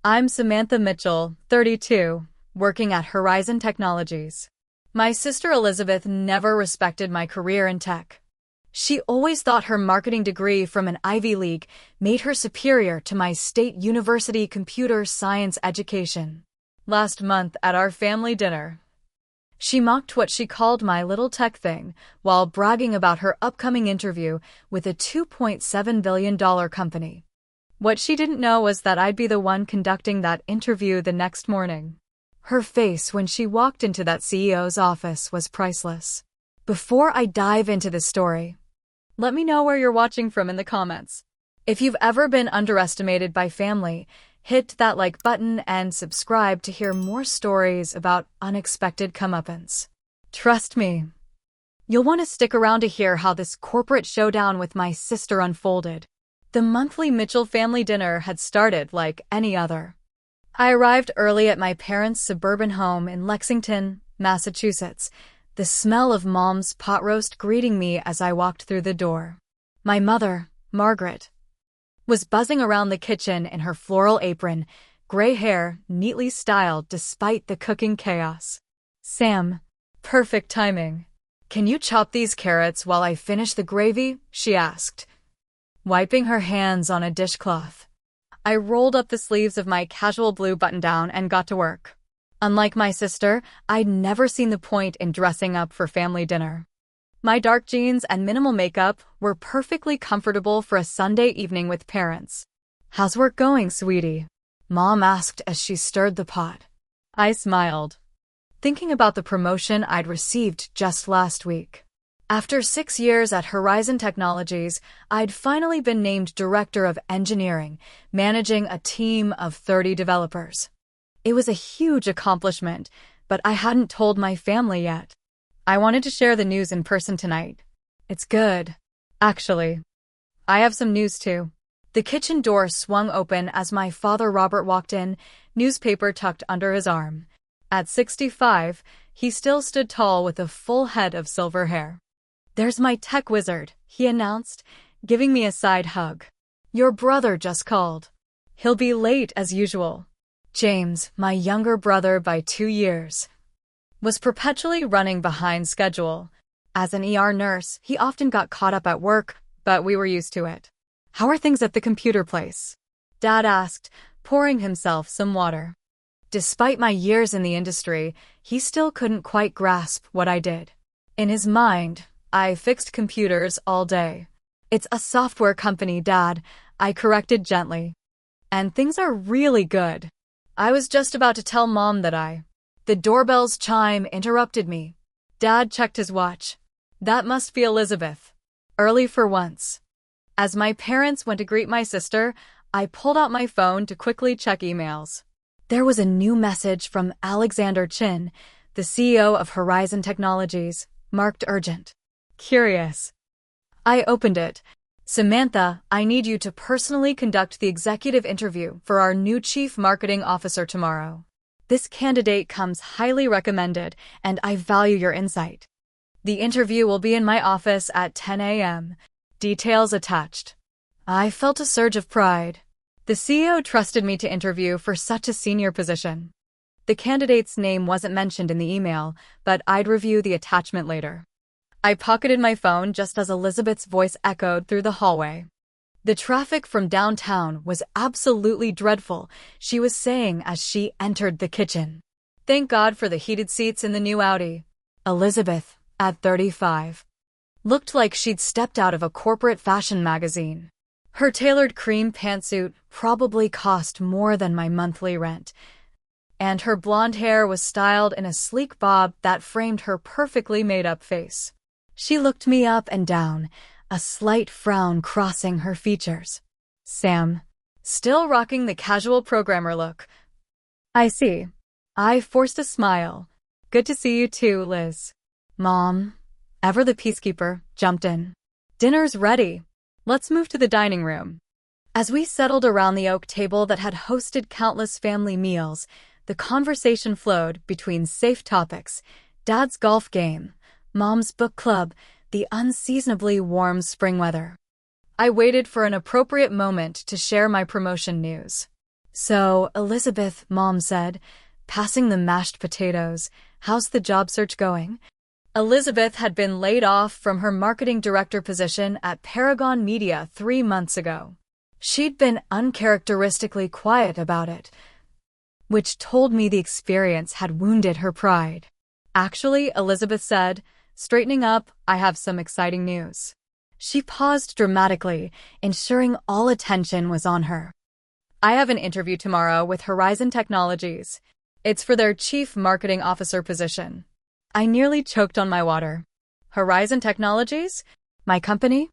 I'm Samantha Mitchell, 32, working at Horizon Technologies. My sister Elizabeth never respected my career in tech. She always thought her marketing degree from an Ivy League made her superior to my state university computer science education. Last month at our family dinner, she mocked what she called my little tech thing while bragging about her upcoming interview with a $2.7 billion company. What she didn't know was that I'd be the one conducting that interview the next morning. Her face when she walked into that CEO's office was priceless. Before I dive into this story, let me know where you're watching from in the comments. If you've ever been underestimated by family, hit that like button and subscribe to hear more stories about unexpected comeuppance. Trust me, you'll want to stick around to hear how this corporate showdown with my sister unfolded. The monthly Mitchell family dinner had started like any other. I arrived early at my parents' suburban home in Lexington, Massachusetts, the smell of Mom's pot roast greeting me as I walked through the door. My mother, Margaret, was buzzing around the kitchen in her floral apron, gray hair neatly styled despite the cooking chaos. "Sam, perfect timing. Can you chop these carrots while I finish the gravy?" she asked, wiping her hands on a dishcloth. I rolled up the sleeves of my casual blue button-down and got to work. Unlike my sister, I'd never seen the point in dressing up for family dinner. My dark jeans and minimal makeup were perfectly comfortable for a Sunday evening with parents. "How's work going, sweetie?" Mom asked as she stirred the pot. I smiled, thinking about the promotion I'd received just last week. After 6 years at Horizon Technologies, I'd finally been named Director of Engineering, managing a team of 30 developers. It was a huge accomplishment, but I hadn't told my family yet. I wanted to share the news in person tonight. It's good, actually. I have some news too. The kitchen door swung open as my father Robert walked in, newspaper tucked under his arm. At 65, he still stood tall with a full head of silver hair. "There's my tech wizard," he announced, giving me a side hug. "Your brother just called. He'll be late as usual." James, my younger brother by 2 years, was perpetually running behind schedule. As an ER nurse, he often got caught up at work, but we were used to it. "How are things at the computer place?" Dad asked, pouring himself some water. Despite my years in the industry, he still couldn't quite grasp what I did. In his mind, I fixed computers all day. "It's a software company, Dad," I corrected gently. "And things are really good." I was just about to tell Mom that The doorbell's chime interrupted me. Dad checked his watch. That must be Elizabeth. Early for once. As my parents went to greet my sister, I pulled out my phone to quickly check emails. There was a new message from Alexander Chin, the CEO of Horizon Technologies, marked urgent. Curious. I opened it. "Samantha, I need you to personally conduct the executive interview for our new Chief Marketing Officer tomorrow. This candidate comes highly recommended, and I value your insight. The interview will be in my office at 10 a.m. Details attached." I felt a surge of pride. The CEO trusted me to interview for such a senior position. The candidate's name wasn't mentioned in the email, but I'd review the attachment later. I pocketed my phone just as Elizabeth's voice echoed through the hallway. "The traffic from downtown was absolutely dreadful," she was saying as she entered the kitchen. "Thank God for the heated seats in the new Audi." Elizabeth, at 35, looked like she'd stepped out of a corporate fashion magazine. Her tailored cream pantsuit probably cost more than my monthly rent, and her blonde hair was styled in a sleek bob that framed her perfectly made-up face. She looked me up and down, a slight frown crossing her features. "Sam, still rocking the casual programmer look." "I see." I forced a smile. "Good to see you too, Liz." Mom, ever the peacekeeper, jumped in. "Dinner's ready. Let's move to the dining room." As we settled around the oak table that had hosted countless family meals, the conversation flowed between safe topics: Dad's golf game, Mom's book club, the unseasonably warm spring weather. I waited for an appropriate moment to share my promotion news. So, Elizabeth, Mom said, passing the mashed potatoes, how's the job search going? Elizabeth had been laid off from her marketing director position at Paragon Media 3 months ago. She'd been uncharacteristically quiet about it, which told me the experience had wounded her pride. Actually, Elizabeth said, straightening up, I have some exciting news. She paused dramatically, ensuring all attention was on her. I have an interview tomorrow with Horizon Technologies. It's for their Chief Marketing Officer position. I nearly choked on my water. Horizon Technologies? My company?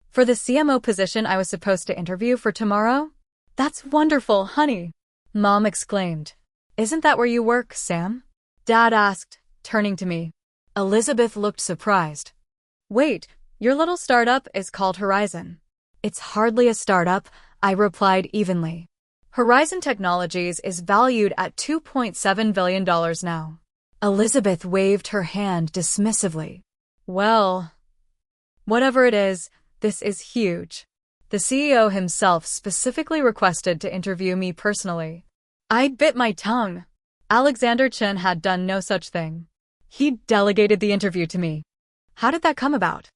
For the CMO position I was supposed to interview for tomorrow? That's wonderful, honey, Mom exclaimed. Isn't that where you work, Sam? Dad asked, turning to me. Elizabeth looked surprised. Wait, your little startup is called Horizon. It's hardly a startup, I replied evenly. Horizon Technologies is valued at $2.7 billion now. Elizabeth waved her hand dismissively. Well, whatever it is, this is huge. The CEO himself specifically requested to interview me personally. I bit my tongue. Alexander Chin had done no such thing. He delegated the interview to me. How did that come about?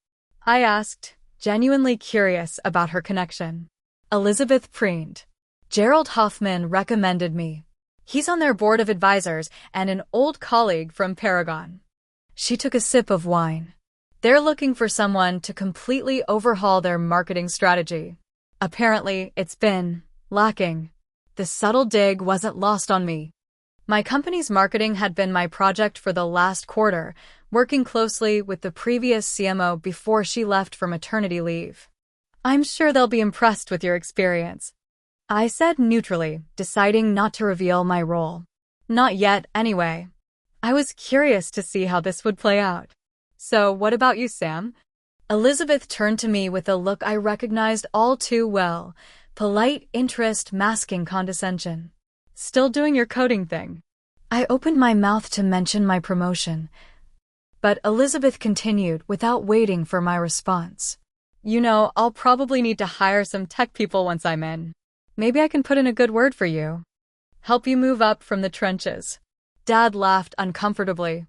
I asked, genuinely curious about her connection. Elizabeth preened. Gerald Hoffman recommended me. He's on their board of advisors and an old colleague from Paragon. She took a sip of wine. They're looking for someone to completely overhaul their marketing strategy. Apparently, it's been lacking. The subtle dig wasn't lost on me. My company's marketing had been my project for the last quarter, working closely with the previous CMO before she left for maternity leave. I'm sure they'll be impressed with your experience, I said neutrally, deciding not to reveal my role. Not yet, anyway. I was curious to see how this would play out. So, what about you, Sam? Elizabeth turned to me with a look I recognized all too well, polite interest masking condescension. Still doing your coding thing? I opened my mouth to mention my promotion, but Elizabeth continued without waiting for my response. You know, I'll probably need to hire some tech people once I'm in. Maybe I can put in a good word for you. Help you move up from the trenches. Dad laughed uncomfortably.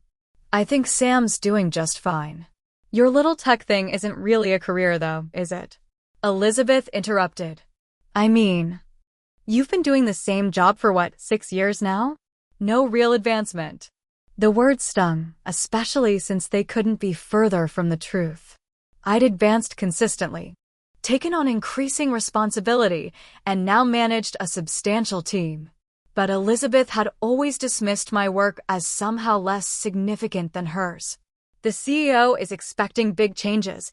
I think Sam's doing just fine. Your little tech thing isn't really a career though, is it? Elizabeth interrupted. I mean, you've been doing the same job for what, 6 years now? No real advancement. The word stung, especially since they couldn't be further from the truth. I'd advanced consistently, taken on increasing responsibility, and now managed a substantial team. But Elizabeth had always dismissed my work as somehow less significant than hers. The CEO is expecting big changes,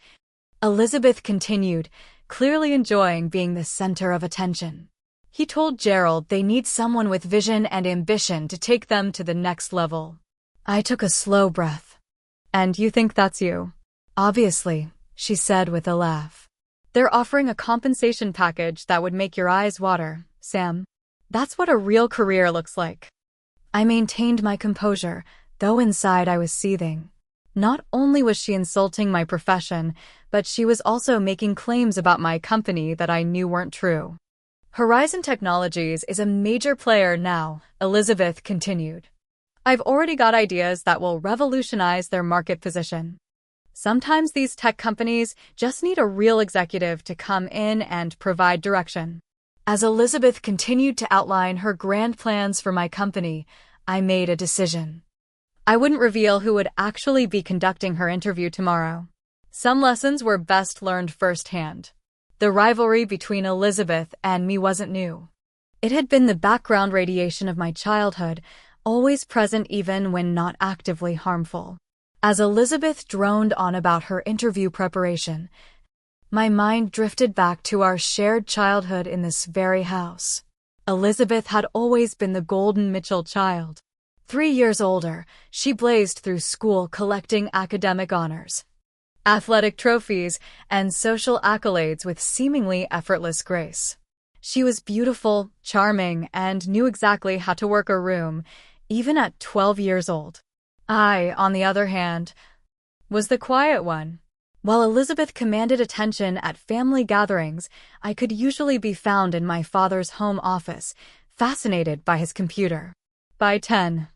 Elizabeth continued, clearly enjoying being the center of attention. He told Gerald they need someone with vision and ambition to take them to the next level. I took a slow breath. And you think that's you? Obviously, she said with a laugh. They're offering a compensation package that would make your eyes water, Sam. That's what a real career looks like. I maintained my composure, though inside I was seething. Not only was she insulting my profession, but she was also making claims about my company that I knew weren't true. Horizon Technologies is a major player now, Elizabeth continued. I've already got ideas that will revolutionize their market position. Sometimes these tech companies just need a real executive to come in and provide direction. As Elizabeth continued to outline her grand plans for my company, I made a decision. I wouldn't reveal who would actually be conducting her interview tomorrow. Some lessons were best learned firsthand. The rivalry between Elizabeth and me wasn't new. It had been the background radiation of my childhood, always present even when not actively harmful. As Elizabeth droned on about her interview preparation, my mind drifted back to our shared childhood in this very house. Elizabeth had always been the golden Mitchell child. 3 years older, she blazed through school collecting academic honors, athletic trophies, and social accolades with seemingly effortless grace. She was beautiful, charming, and knew exactly how to work a room, even at 12 years old. I, on the other hand, was the quiet one. While Elizabeth commanded attention at family gatherings, I could usually be found in my father's home office, fascinated by his computer. By 10,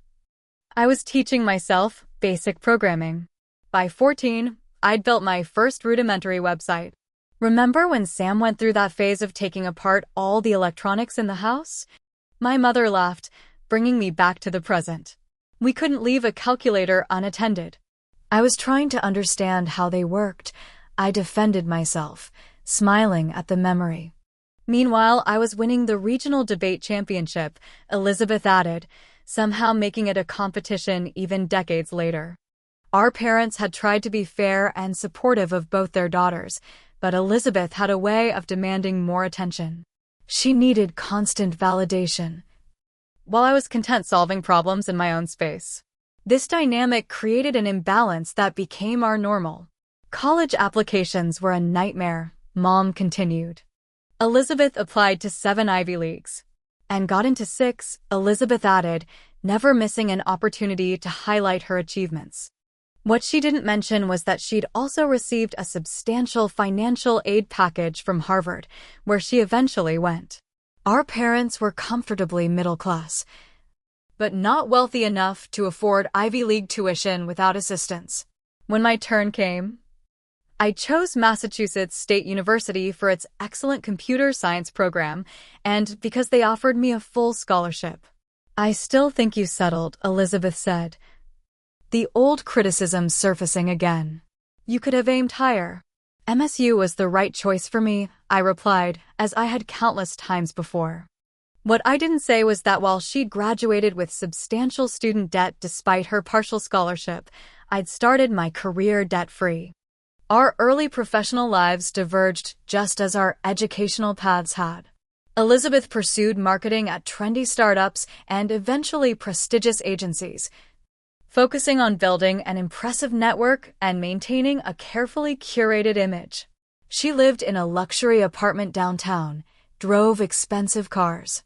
I was teaching myself basic programming. By 14, I'd built my first rudimentary website. Remember when Sam went through that phase of taking apart all the electronics in the house? My mother laughed, bringing me back to the present. We couldn't leave a calculator unattended. I was trying to understand how they worked. I defended myself, smiling at the memory. Meanwhile, I was winning the regional debate championship, Elizabeth added, somehow making it a competition even decades later. Our parents had tried to be fair and supportive of both their daughters, but Elizabeth had a way of demanding more attention. She needed constant validation, while I was content solving problems in my own space. This dynamic created an imbalance that became our normal. College applications were a nightmare, Mom continued. Elizabeth applied to 7 Ivy Leagues and got into 6, Elizabeth added, never missing an opportunity to highlight her achievements. What she didn't mention was that she'd also received a substantial financial aid package from Harvard, where she eventually went. Our parents were comfortably middle class, but not wealthy enough to afford Ivy League tuition without assistance. When my turn came, I chose Massachusetts State University for its excellent computer science program and because they offered me a full scholarship. I still think you settled, Elizabeth said, the old criticism surfacing again. You could have aimed higher. MSU was the right choice for me, I replied, as I had countless times before. What I didn't say was that while she'd graduated with substantial student debt despite her partial scholarship, I'd started my career debt-free. Our early professional lives diverged just as our educational paths had. Elizabeth pursued marketing at trendy startups and eventually prestigious agencies, focusing on building an impressive network and maintaining a carefully curated image. She lived in a luxury apartment downtown, drove expensive cars,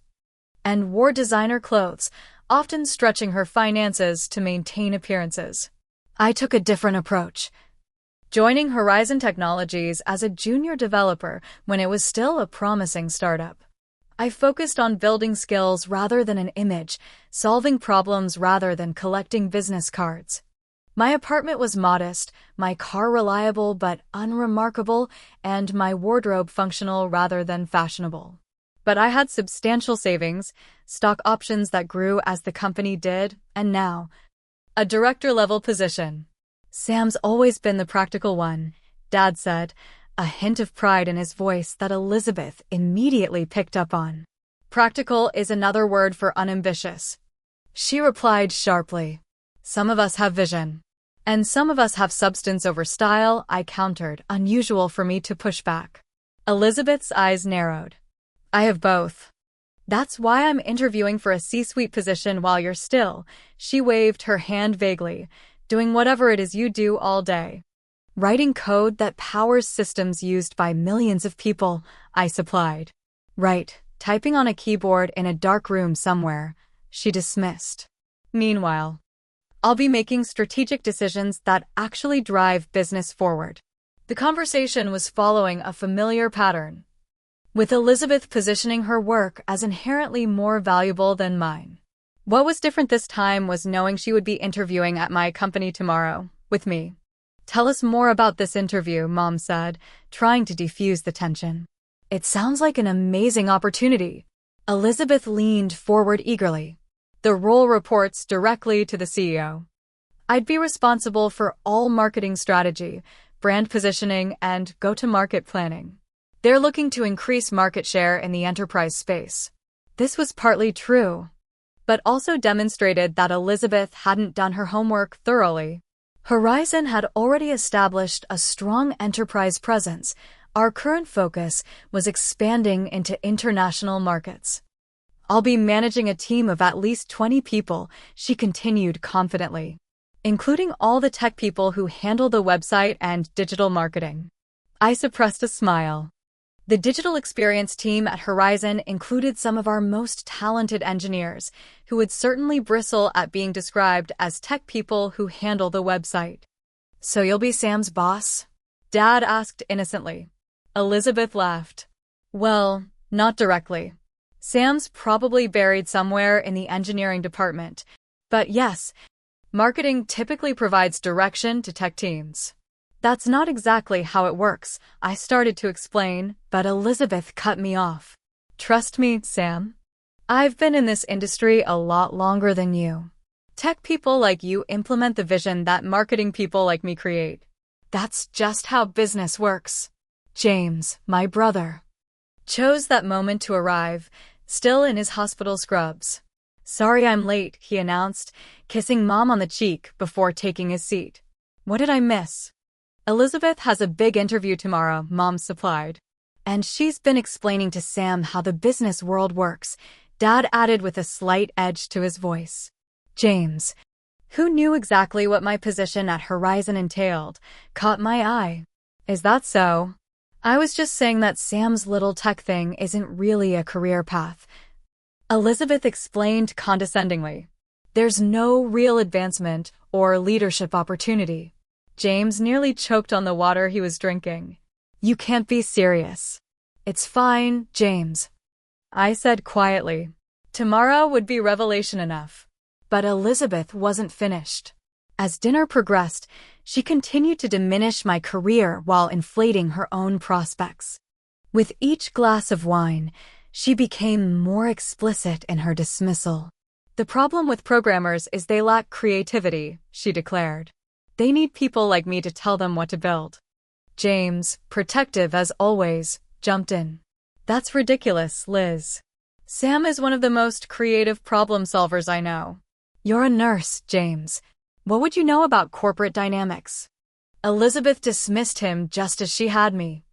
and wore designer clothes, often stretching her finances to maintain appearances. I took a different approach, joining Horizon Technologies as a junior developer when it was still a promising startup. I focused on building skills rather than an image, solving problems rather than collecting business cards. My apartment was modest, my car reliable but unremarkable, and my wardrobe functional rather than fashionable. But I had substantial savings, stock options that grew as the company did, and now, a director-level position. Sam's always been the practical one, Dad said, a hint of pride in his voice that Elizabeth immediately picked up on. Practical is another word for unambitious. She replied sharply. Some of us have vision. And some of us have substance over style, I countered, unusual for me to push back. Elizabeth's eyes narrowed. I have both. That's why I'm interviewing for a C-suite position while you're still, she waved her hand vaguely, doing whatever it is you do all day. Writing code that powers systems used by millions of people, I supplied. Right, typing on a keyboard in a dark room somewhere, she dismissed. Meanwhile, I'll be making strategic decisions that actually drive business forward. The conversation was following a familiar pattern, with Elizabeth positioning her work as inherently more valuable than mine. What was different this time was knowing she would be interviewing at my company tomorrow, with me. Tell us more about this interview, Mom said, trying to defuse the tension. It sounds like an amazing opportunity. Elizabeth leaned forward eagerly. The role reports directly to the CEO. I'd be responsible for all marketing strategy, brand positioning, and go-to-market planning. They're looking to increase market share in the enterprise space. This was partly true, but also demonstrated that Elizabeth hadn't done her homework thoroughly. Horizon had already established a strong enterprise presence. Our current focus was expanding into international markets. I'll be managing a team of at least 20 people, she continued confidently, including all the tech people who handle the website and digital marketing. I suppressed a smile. The digital experience team at Horizon included some of our most talented engineers, who would certainly bristle at being described as tech people who handle the website. So you'll be Sam's boss? Dad asked innocently. Elizabeth laughed. Well, not directly. Sam's probably buried somewhere in the engineering department. But yes, marketing typically provides direction to tech teams. That's not exactly how it works, I started to explain, but Elizabeth cut me off. Trust me, Sam. I've been in this industry a lot longer than you. Tech people like you implement the vision that marketing people like me create. That's just how business works. James, my brother, chose that moment to arrive, still in his hospital scrubs. Sorry I'm late, he announced, kissing Mom on the cheek before taking his seat. What did I miss? Elizabeth has a big interview tomorrow, Mom supplied. And she's been explaining to Sam how the business world works, Dad added with a slight edge to his voice. James, who knew exactly what my position at Horizon entailed, caught my eye. Is that so? I was just saying that Sam's little tech thing isn't really a career path. Elizabeth explained condescendingly. There's no real advancement or leadership opportunity. James nearly choked on the water he was drinking. You can't be serious. It's fine, James, I said quietly. Tomorrow would be revelation enough. But Elizabeth wasn't finished. As dinner progressed, she continued to diminish my career while inflating her own prospects. With each glass of wine, she became more explicit in her dismissal. The problem with programmers is they lack creativity, she declared. They need people like me to tell them what to build. James, protective as always, jumped in. That's ridiculous, Liz. Sam is one of the most creative problem solvers I know. You're a nurse, James. What would you know about corporate dynamics? Elizabeth dismissed him just as she had me.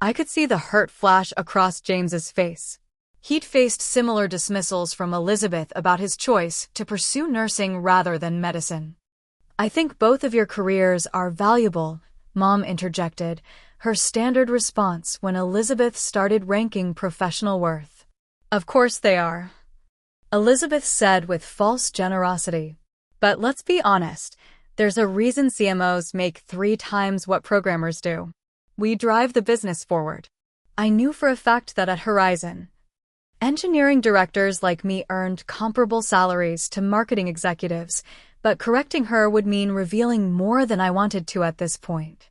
I could see the hurt flash across James's face. He'd faced similar dismissals from Elizabeth about his choice to pursue nursing rather than medicine. I think both of your careers are valuable, Mom interjected, her standard response when Elizabeth started ranking professional worth. Of course they are, Elizabeth said with false generosity. But let's be honest, there's a reason CMOs make 3 times what programmers do. We drive the business forward. I knew for a fact that at Horizon, engineering directors like me earned comparable salaries to marketing executives, but correcting her would mean revealing more than I wanted to at this point.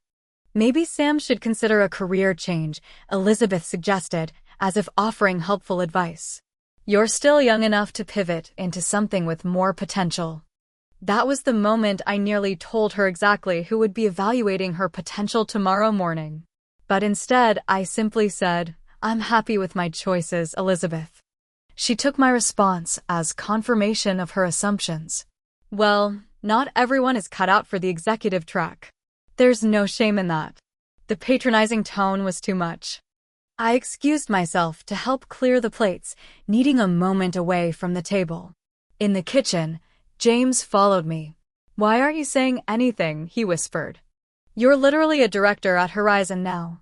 Maybe Sam should consider a career change, Elizabeth suggested, as if offering helpful advice. You're still young enough to pivot into something with more potential. That was the moment I nearly told her exactly who would be evaluating her potential tomorrow morning. But instead, I simply said, I'm happy with my choices, Elizabeth. She took my response as confirmation of her assumptions. Well, not everyone is cut out for the executive track. There's no shame in that. The patronizing tone was too much. I excused myself to help clear the plates, needing a moment away from the table. In the kitchen, James followed me. Why aren't you saying anything? He whispered. You're literally a director at Horizon now.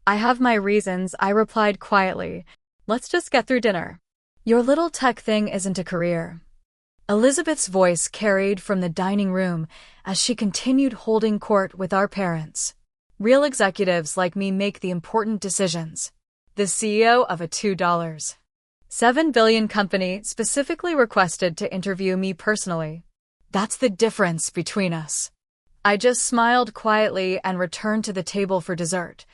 I have my reasons, I replied quietly. Let's just get through dinner. Your little tech thing isn't a career. Elizabeth's voice carried from the dining room as she continued holding court with our parents. Real executives like me make the important decisions. The CEO of a $2.7 billion company specifically requested to interview me personally. That's the difference between us. I just smiled quietly and returned to the table for dessert.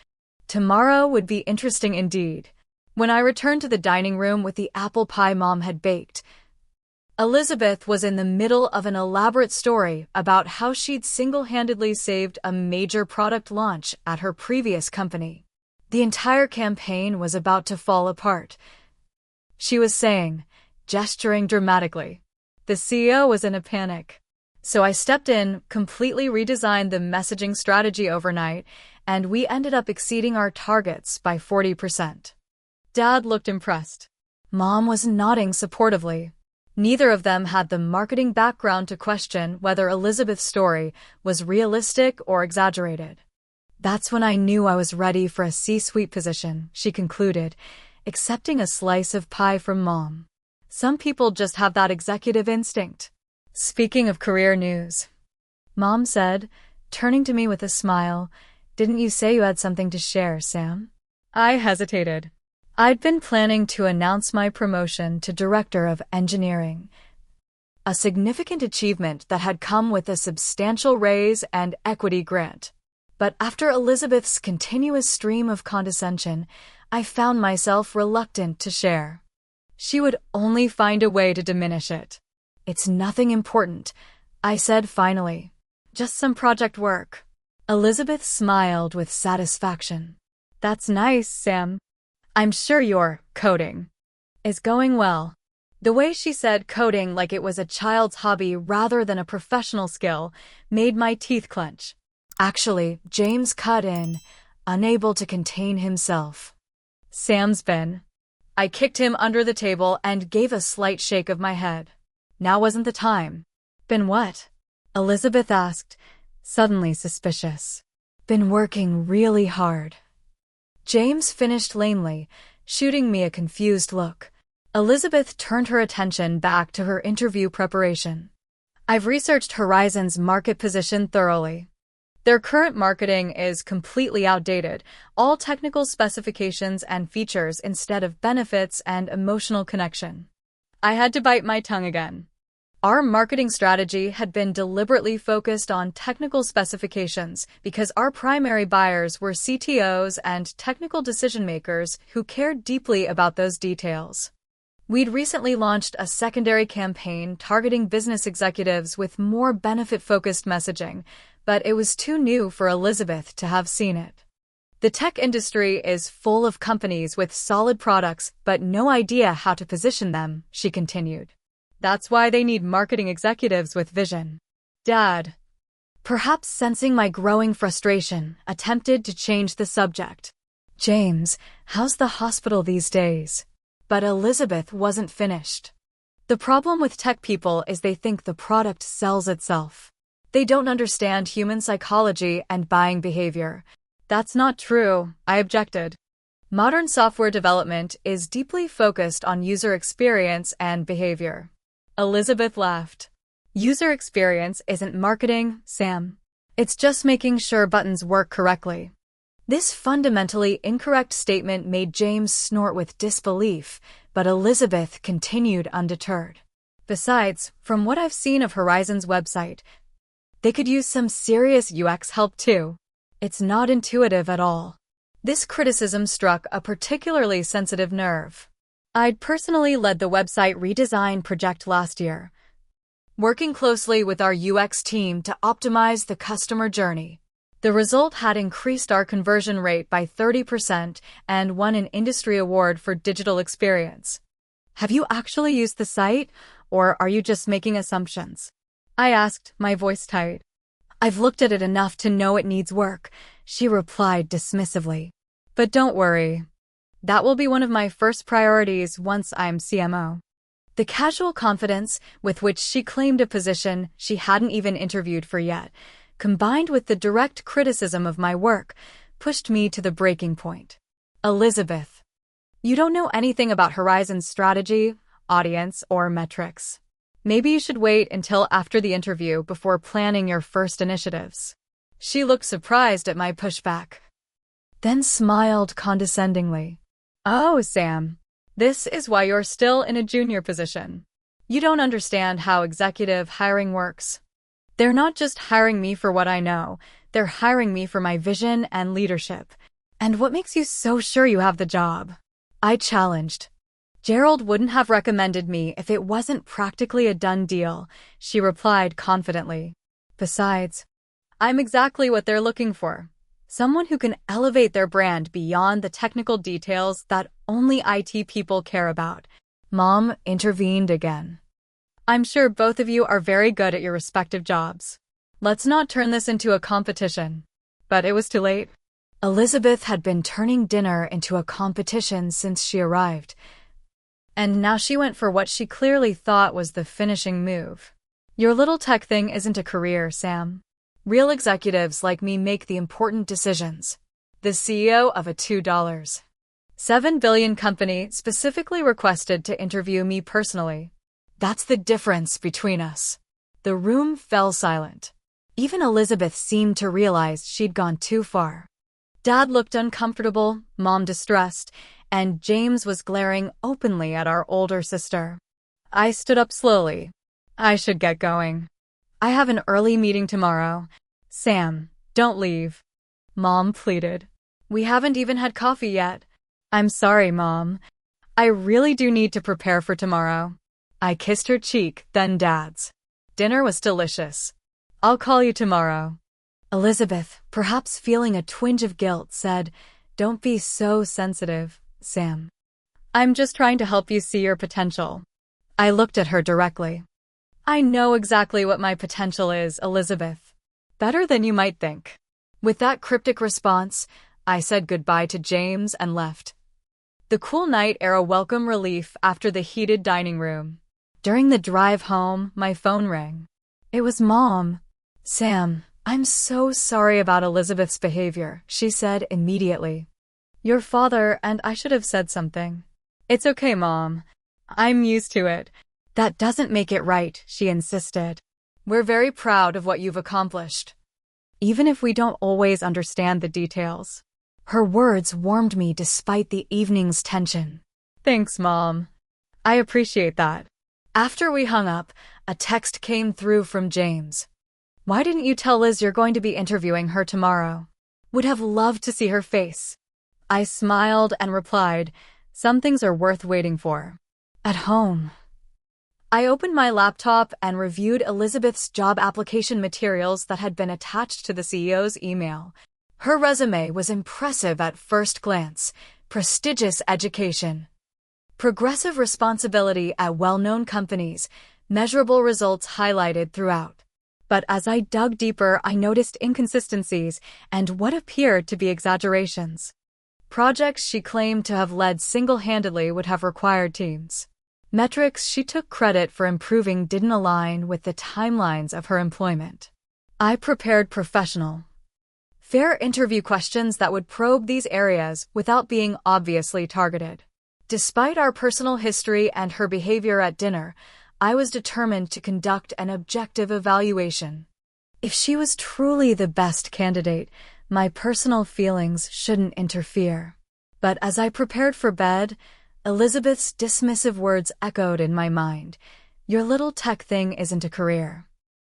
Tomorrow would be interesting indeed. When I returned to the dining room with the apple pie Mom had baked, Elizabeth was in the middle of an elaborate story about how she'd single-handedly saved a major product launch at her previous company. The entire campaign was about to fall apart. She was saying, gesturing dramatically. The CEO was in a panic. So I stepped in, completely redesigned the messaging strategy overnight, and we ended up exceeding our targets by 40%. Dad looked impressed. Mom was nodding supportively. Neither of them had the marketing background to question whether Elizabeth's story was realistic or exaggerated. That's when I knew I was ready for a C-suite position, she concluded, accepting a slice of pie from Mom. Some people just have that executive instinct. Speaking of career news, Mom said, turning to me with a smile, didn't you say you had something to share, Sam? I hesitated. I'd been planning to announce my promotion to Director of Engineering, a significant achievement that had come with a substantial raise and equity grant. But after Elizabeth's continuous stream of condescension, I found myself reluctant to share. She would only find a way to diminish it. "It's nothing important," I said finally. "Just some project work." Elizabeth smiled with satisfaction. "That's nice, Sam. I'm sure your coding is going well." The way she said coding like it was a child's hobby rather than a professional skill made my teeth clench. Actually, James cut in, unable to contain himself. "Sam's been." I kicked him under the table and gave a slight shake of my head. Now wasn't the time. "Been what?" Elizabeth asked, suddenly suspicious. "Been working really hard." James finished lamely, shooting me a confused look. Elizabeth turned her attention back to her interview preparation. "I've researched Horizon's market position thoroughly. Their current marketing is completely outdated, all technical specifications and features instead of benefits and emotional connection." I had to bite my tongue again. Our marketing strategy had been deliberately focused on technical specifications because our primary buyers were CTOs and technical decision-makers who cared deeply about those details. We'd recently launched a secondary campaign targeting business executives with more benefit-focused messaging, but it was too new for Elizabeth to have seen it. "The tech industry is full of companies with solid products but no idea how to position them," she continued. "That's why they need marketing executives with vision." Dad, perhaps sensing my growing frustration, attempted to change the subject. "James, how's the hospital these days?" But Elizabeth wasn't finished. "The problem with tech people is they think the product sells itself. They don't understand human psychology and buying behavior." "That's not true," I objected. "Modern software development is deeply focused on user experience and behavior." Elizabeth laughed. "User experience isn't marketing, Sam. It's just making sure buttons work correctly." This fundamentally incorrect statement made James snort with disbelief, but Elizabeth continued undeterred. "Besides, from what I've seen of Horizon's website, they could use some serious UX help too. It's not intuitive at all." This criticism struck a particularly sensitive nerve. I'd personally led the website redesign project last year, working closely with our UX team to optimize the customer journey. The result had increased our conversion rate by 30% and won an industry award for digital experience. "Have you actually used the site, or are you just making assumptions?" I asked, my voice tight. "I've looked at it enough to know it needs work," she replied dismissively. "But don't worry. That will be one of my first priorities once I'm CMO." The casual confidence with which she claimed a position she hadn't even interviewed for yet, combined with the direct criticism of my work, pushed me to the breaking point. "Elizabeth, you don't know anything about Horizon's strategy, audience, or metrics. Maybe you should wait until after the interview before planning your first initiatives." She looked surprised at my pushback, then smiled condescendingly. "Oh, Sam, this is why you're still in a junior position. You don't understand how executive hiring works. They're not just hiring me for what I know, they're hiring me for my vision and leadership." "And what makes you so sure you have the job?" I challenged. "Gerald wouldn't have recommended me if it wasn't practically a done deal," she replied confidently. "Besides, I'm exactly what they're looking for. Someone who can elevate their brand beyond the technical details that only IT people care about." Mom intervened again. "I'm sure both of you are very good at your respective jobs. Let's not turn this into a competition." But it was too late. Elizabeth had been turning dinner into a competition since she arrived, and now she went for what she clearly thought was the finishing move. "Your little tech thing isn't a career, Sam. Real executives like me make the important decisions." The CEO of a $2.7 billion company specifically requested to interview me personally. That's the difference between us. The room fell silent. Even Elizabeth seemed to realize she'd gone too far. Dad looked uncomfortable, Mom distressed, and James was glaring openly at our older sister. I stood up slowly. I should get going. I have an early meeting tomorrow. Sam, don't leave. Mom pleaded. We haven't even had coffee yet. I'm sorry, Mom. I really do need to prepare for tomorrow. I kissed her cheek, then Dad's. Dinner was delicious. I'll call you tomorrow. Elizabeth, perhaps feeling a twinge of guilt, said, Don't be so sensitive, Sam. I'm just trying to help you see your potential. I looked at her directly. I know exactly what my potential is, Elizabeth. Better than you might think. With that cryptic response, I said goodbye to James and left. The cool night air a welcome relief after the heated dining room. During the drive home, my phone rang. It was Mom. Sam, I'm so sorry about Elizabeth's behavior, she said immediately. Your father and I should have said something. It's okay, Mom. I'm used to it. That doesn't make it right, she insisted. We're very proud of what you've accomplished, even if we don't always understand the details. Her words warmed me despite the evening's tension. Thanks, Mom. I appreciate that. After we hung up, a text came through from James. Why didn't you tell Liz you're going to be interviewing her tomorrow? Would have loved to see her face. I smiled and replied, Some things are worth waiting for. At home. I opened my laptop and reviewed Elizabeth's job application materials that had been attached to the CEO's email. Her resume was impressive at first glance. Prestigious education, progressive responsibility at well-known companies, measurable results highlighted throughout. But as I dug deeper, I noticed inconsistencies and what appeared to be exaggerations. Projects she claimed to have led single-handedly would have required teams. Metrics she took credit for improving didn't align with the timelines of her employment. I prepared professional, fair interview questions that would probe these areas without being obviously targeted. Despite our personal history and her behavior at dinner, I was determined to conduct an objective evaluation. If she was truly the best candidate, my personal feelings shouldn't interfere. But as I prepared for bed, Elizabeth's dismissive words echoed in my mind. Your little tech thing isn't a career.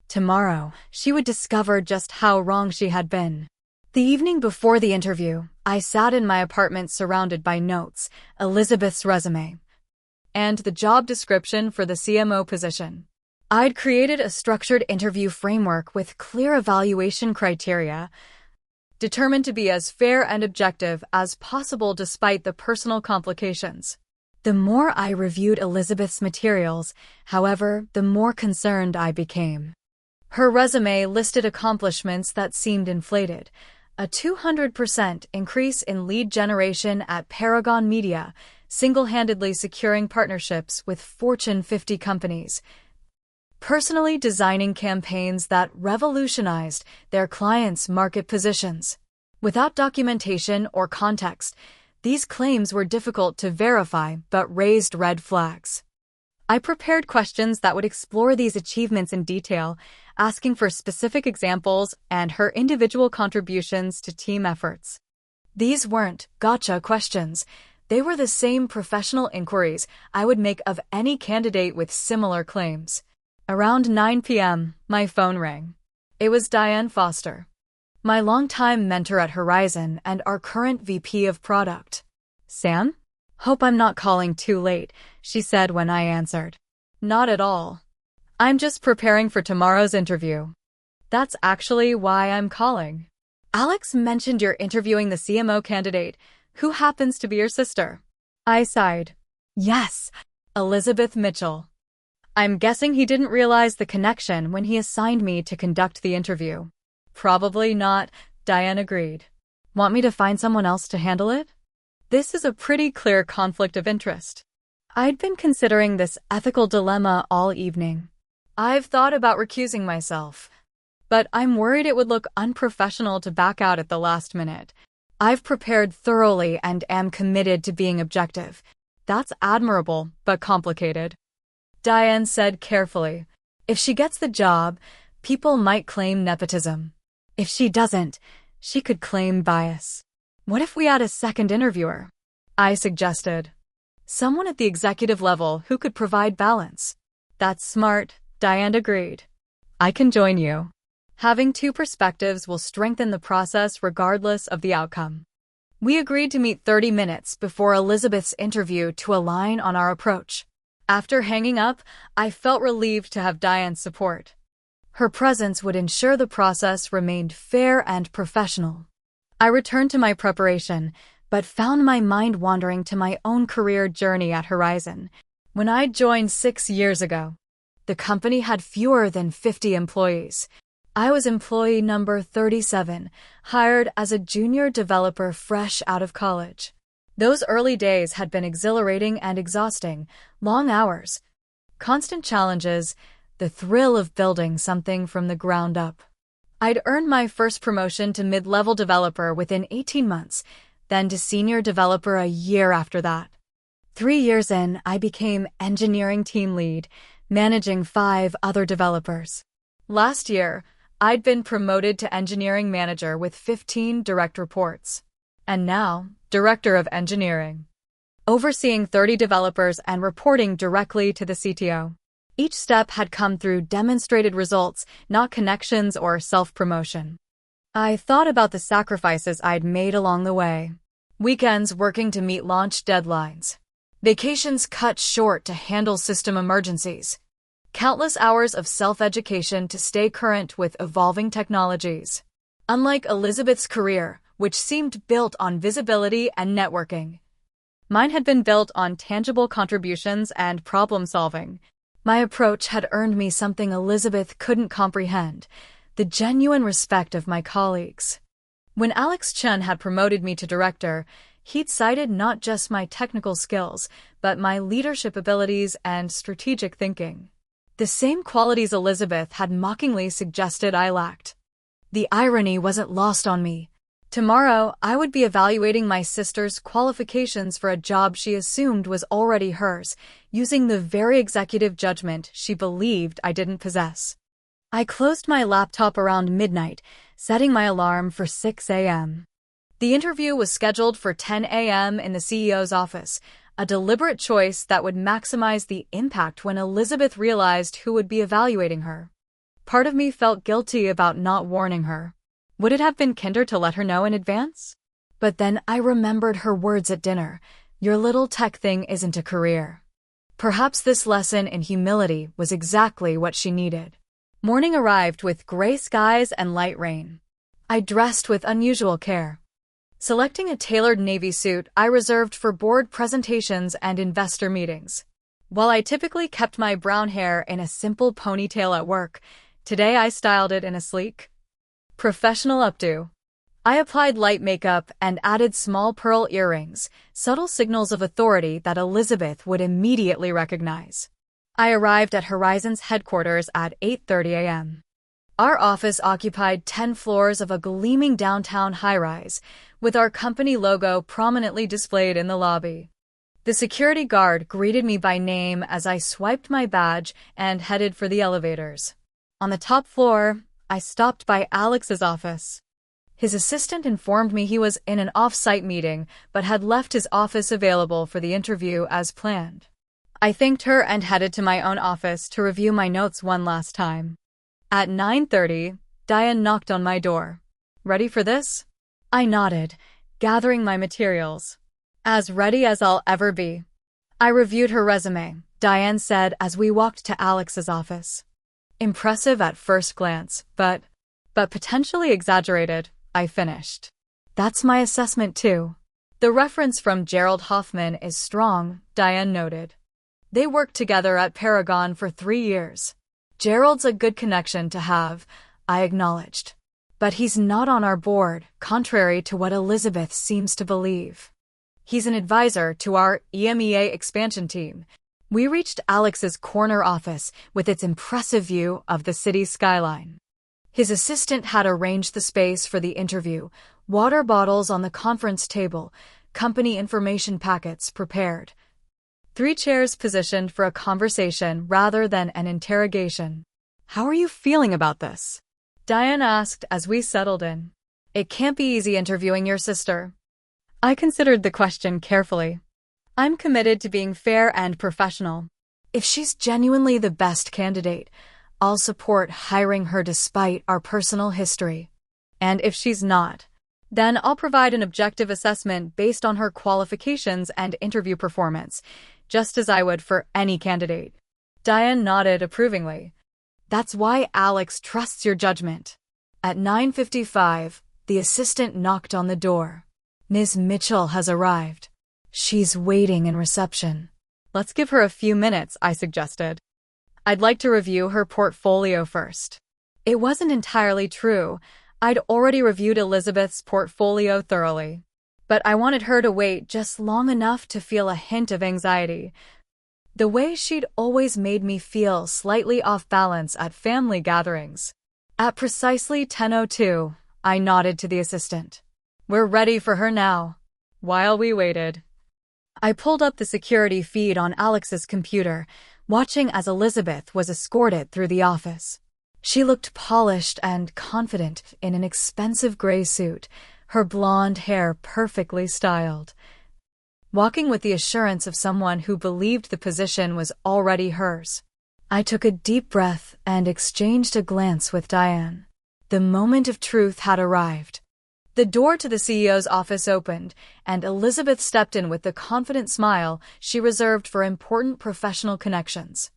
Tomorrow, she would discover just how wrong she had been. The evening before the interview, I sat in my apartment surrounded by notes, Elizabeth's resume, and the job description for the CMO position. I'd created a structured interview framework with clear evaluation criteria, determined to be as fair and objective as possible despite the personal complications. The more I reviewed Elizabeth's materials, however, the more concerned I became. Her resume listed accomplishments that seemed inflated. A 200% increase in lead generation at Paragon Media, single-handedly securing partnerships with Fortune 50 companies, personally designing campaigns that revolutionized their clients' market positions. Without documentation or context, these claims were difficult to verify but raised red flags. I prepared questions that would explore these achievements in detail, asking for specific examples and her individual contributions to team efforts. These weren't gotcha questions. They were the same professional inquiries I would make of any candidate with similar claims. Around 9 p.m., my phone rang. It was Diane Foster, my longtime mentor at Horizon and our current VP of Product. Sam? Hope I'm not calling too late, she said when I answered. Not at all. I'm just preparing for tomorrow's interview. That's actually why I'm calling. Alex mentioned you're interviewing the CMO candidate, who happens to be your sister. I sighed. Yes, Elizabeth Mitchell. I'm guessing he didn't realize the connection when he assigned me to conduct the interview. Probably not, Diane agreed. Want me to find someone else to handle it? This is a pretty clear conflict of interest. I'd been considering this ethical dilemma all evening. I've thought about recusing myself, but I'm worried it would look unprofessional to back out at the last minute. I've prepared thoroughly and am committed to being objective. That's admirable, but complicated. Diane said carefully, if she gets the job, people might claim nepotism. If she doesn't, she could claim bias. What if we add a second interviewer? I suggested. Someone at the executive level who could provide balance. That's smart, Diane agreed. I can join you. Having two perspectives will strengthen the process regardless of the outcome. We agreed to meet 30 minutes before Elizabeth's interview to align on our approach. After hanging up, I felt relieved to have Diane's support. Her presence would ensure the process remained fair and professional. I returned to my preparation, but found my mind wandering to my own career journey at Horizon. When I joined 6 years ago, the company had fewer than 50 employees. I was employee number 37, hired as a junior developer fresh out of college. Those early days had been exhilarating and exhausting, long hours, constant challenges, the thrill of building something from the ground up. I'd earned my first promotion to mid-level developer within 18 months, then to senior developer a year after that. 3 years in, I became engineering team lead, managing 5 other developers. Last year, I'd been promoted to engineering manager with 15 direct reports. And now, director of engineering, overseeing 30 developers and reporting directly to the CTO. Each step had come through demonstrated results, not connections or self-promotion. I thought about the sacrifices I'd made along the way. Weekends working to meet launch deadlines. Vacations cut short to handle system emergencies. Countless hours of self-education to stay current with evolving technologies. Unlike Elizabeth's career, which seemed built on visibility and networking, mine had been built on tangible contributions and problem-solving. My approach had earned me something Elizabeth couldn't comprehend, the genuine respect of my colleagues. When Alex Chen had promoted me to director, he'd cited not just my technical skills, but my leadership abilities and strategic thinking. The same qualities Elizabeth had mockingly suggested I lacked. The irony wasn't lost on me. Tomorrow, I would be evaluating my sister's qualifications for a job she assumed was already hers, using the very executive judgment she believed I didn't possess. I closed my laptop around midnight, setting my alarm for 6 a.m. The interview was scheduled for 10 a.m. in the CEO's office, a deliberate choice that would maximize the impact when Elizabeth realized who would be evaluating her. Part of me felt guilty about not warning her. Would it have been kinder to let her know in advance? But then I remembered her words at dinner, "Your little tech thing isn't a career." Perhaps this lesson in humility was exactly what she needed. Morning arrived with gray skies and light rain. I dressed with unusual care. Selecting a tailored navy suit I reserved for board presentations and investor meetings. While I typically kept my brown hair in a simple ponytail at work, today I styled it in a sleek, professional updo. I applied light makeup and added small pearl earrings, subtle signals of authority that Elizabeth would immediately recognize. I arrived at Horizon's headquarters at 8:30 a.m. Our office occupied 10 floors of a gleaming downtown high-rise, with our company logo prominently displayed in the lobby. The security guard greeted me by name as I swiped my badge and headed for the elevators. On the top floor, I stopped by Alex's office. His assistant informed me he was in an off-site meeting but had left his office available for the interview as planned. I thanked her and headed to my own office to review my notes one last time. At 9:30, Diane knocked on my door. "Ready for this?" I nodded, gathering my materials. "As ready as I'll ever be." I reviewed her resume, Diane said as we walked to Alex's office. "Impressive at first glance, but potentially exaggerated," I finished. "That's my assessment too." "The reference from Gerald Hoffman is strong," Diane noted. "They worked together at Paragon for 3 years. Gerald's a good connection to have," I acknowledged. "But he's not on our board, contrary to what Elizabeth seems to believe. He's an advisor to our EMEA expansion team." We reached Alex's corner office with its impressive view of the city skyline. His assistant had arranged the space for the interview, water bottles on the conference table, company information packets prepared. 3 chairs positioned for a conversation rather than an interrogation. "How are you feeling about this?" Diane asked as we settled in. "It can't be easy interviewing your sister." I considered the question carefully. I'm committed to being fair and professional. If she's genuinely the best candidate, I'll support hiring her despite our personal history. And if she's not, then I'll provide an objective assessment based on her qualifications and interview performance, just as I would for any candidate. Diane nodded approvingly. That's why Alex trusts your judgment. At 9:55, the assistant knocked on the door. Ms. Mitchell has arrived. She's waiting in reception. Let's give her a few minutes, I suggested. I'd like to review her portfolio first. It wasn't entirely true. I'd already reviewed Elizabeth's portfolio thoroughly. But I wanted her to wait just long enough to feel a hint of anxiety. The way she'd always made me feel slightly off balance at family gatherings. At precisely 10:02, I nodded to the assistant. We're ready for her now. While we waited, I pulled up the security feed on Alex's computer, watching as Elizabeth was escorted through the office. She looked polished and confident in an expensive gray suit, her blonde hair perfectly styled. Walking with the assurance of someone who believed the position was already hers. I took a deep breath and exchanged a glance with Diane. The moment of truth had arrived. The door to the CEO's office opened, and Elizabeth stepped in with the confident smile she reserved for important professional connections.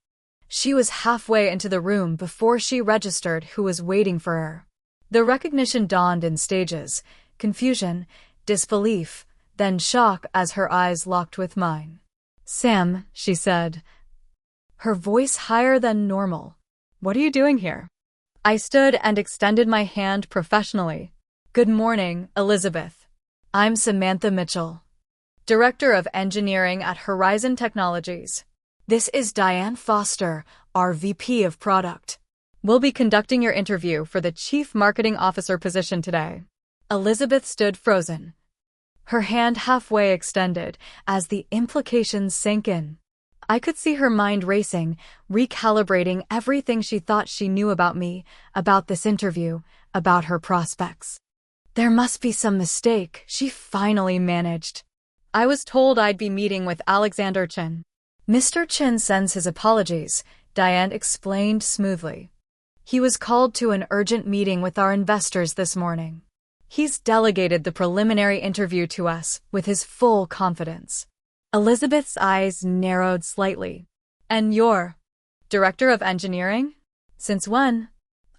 She was halfway into the room before she registered who was waiting for her. The recognition dawned in stages: confusion, disbelief, then shock as her eyes locked with mine. "Sam," she said, her voice higher than normal. "What are you doing here?" I stood and extended my hand professionally. "Good morning, Elizabeth. I'm Samantha Mitchell, Director of Engineering at Horizon Technologies. This is Diane Foster, our VP of Product. We'll be conducting your interview for the Chief Marketing Officer position today." Elizabeth stood frozen, her hand halfway extended as the implications sank in. I could see her mind racing, recalibrating everything she thought she knew about me, about this interview, about her prospects. There must be some mistake, she finally managed. "I was told I'd be meeting with Alexander Chin." "Mr. Chin sends his apologies," Diane explained smoothly. "He was called to an urgent meeting with our investors this morning. He's delegated the preliminary interview to us with his full confidence." Elizabeth's eyes narrowed slightly. "And you're Director of Engineering? Since when?"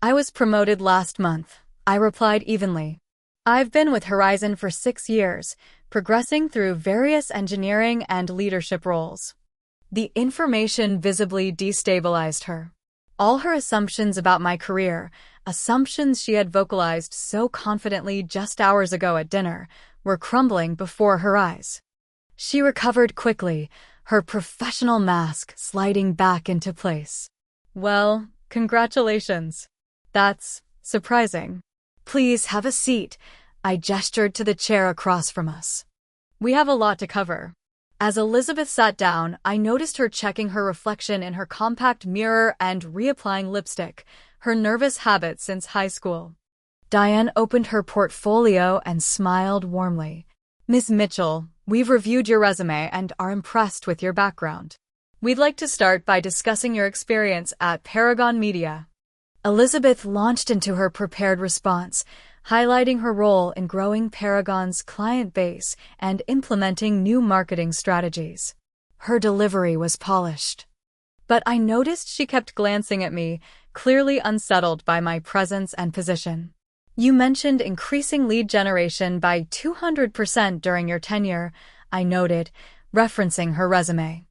"I was promoted last month," I replied evenly. "I've been with Horizon for 6 years, progressing through various engineering and leadership roles." The information visibly destabilized her. All her assumptions about my career, assumptions she had vocalized so confidently just hours ago at dinner, were crumbling before her eyes. She recovered quickly, her professional mask sliding back into place. "Well, congratulations. That's surprising. Please have a seat." I gestured to the chair across from us. "We have a lot to cover." As Elizabeth sat down, I noticed her checking her reflection in her compact mirror and reapplying lipstick, her nervous habit since high school. Diane opened her portfolio and smiled warmly. "Ms. Mitchell, we've reviewed your resume and are impressed with your background. We'd like to start by discussing your experience at Paragon Media." Elizabeth launched into her prepared response, highlighting her role in growing Paragon's client base and implementing new marketing strategies. Her delivery was polished. But I noticed she kept glancing at me, clearly unsettled by my presence and position. "You mentioned increasing lead generation by 200% during your tenure," I noted, referencing her resume.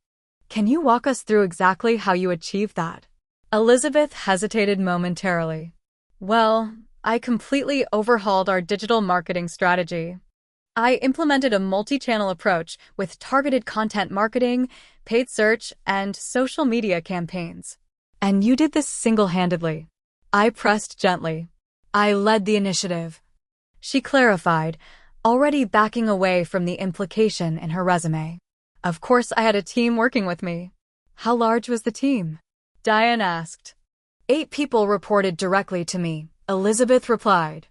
"Can you walk us through exactly how you achieved that?" Elizabeth hesitated momentarily. "Well, I completely overhauled our digital marketing strategy. I implemented a multi-channel approach with targeted content marketing, paid search, and social media campaigns." "And you did this single-handedly?" I pressed gently. "I led the initiative," she clarified, already backing away from the implication in her resume. "Of course I had a team working with me." "How large was the team?" Diane asked. 8 people reported directly to me," Elizabeth replied.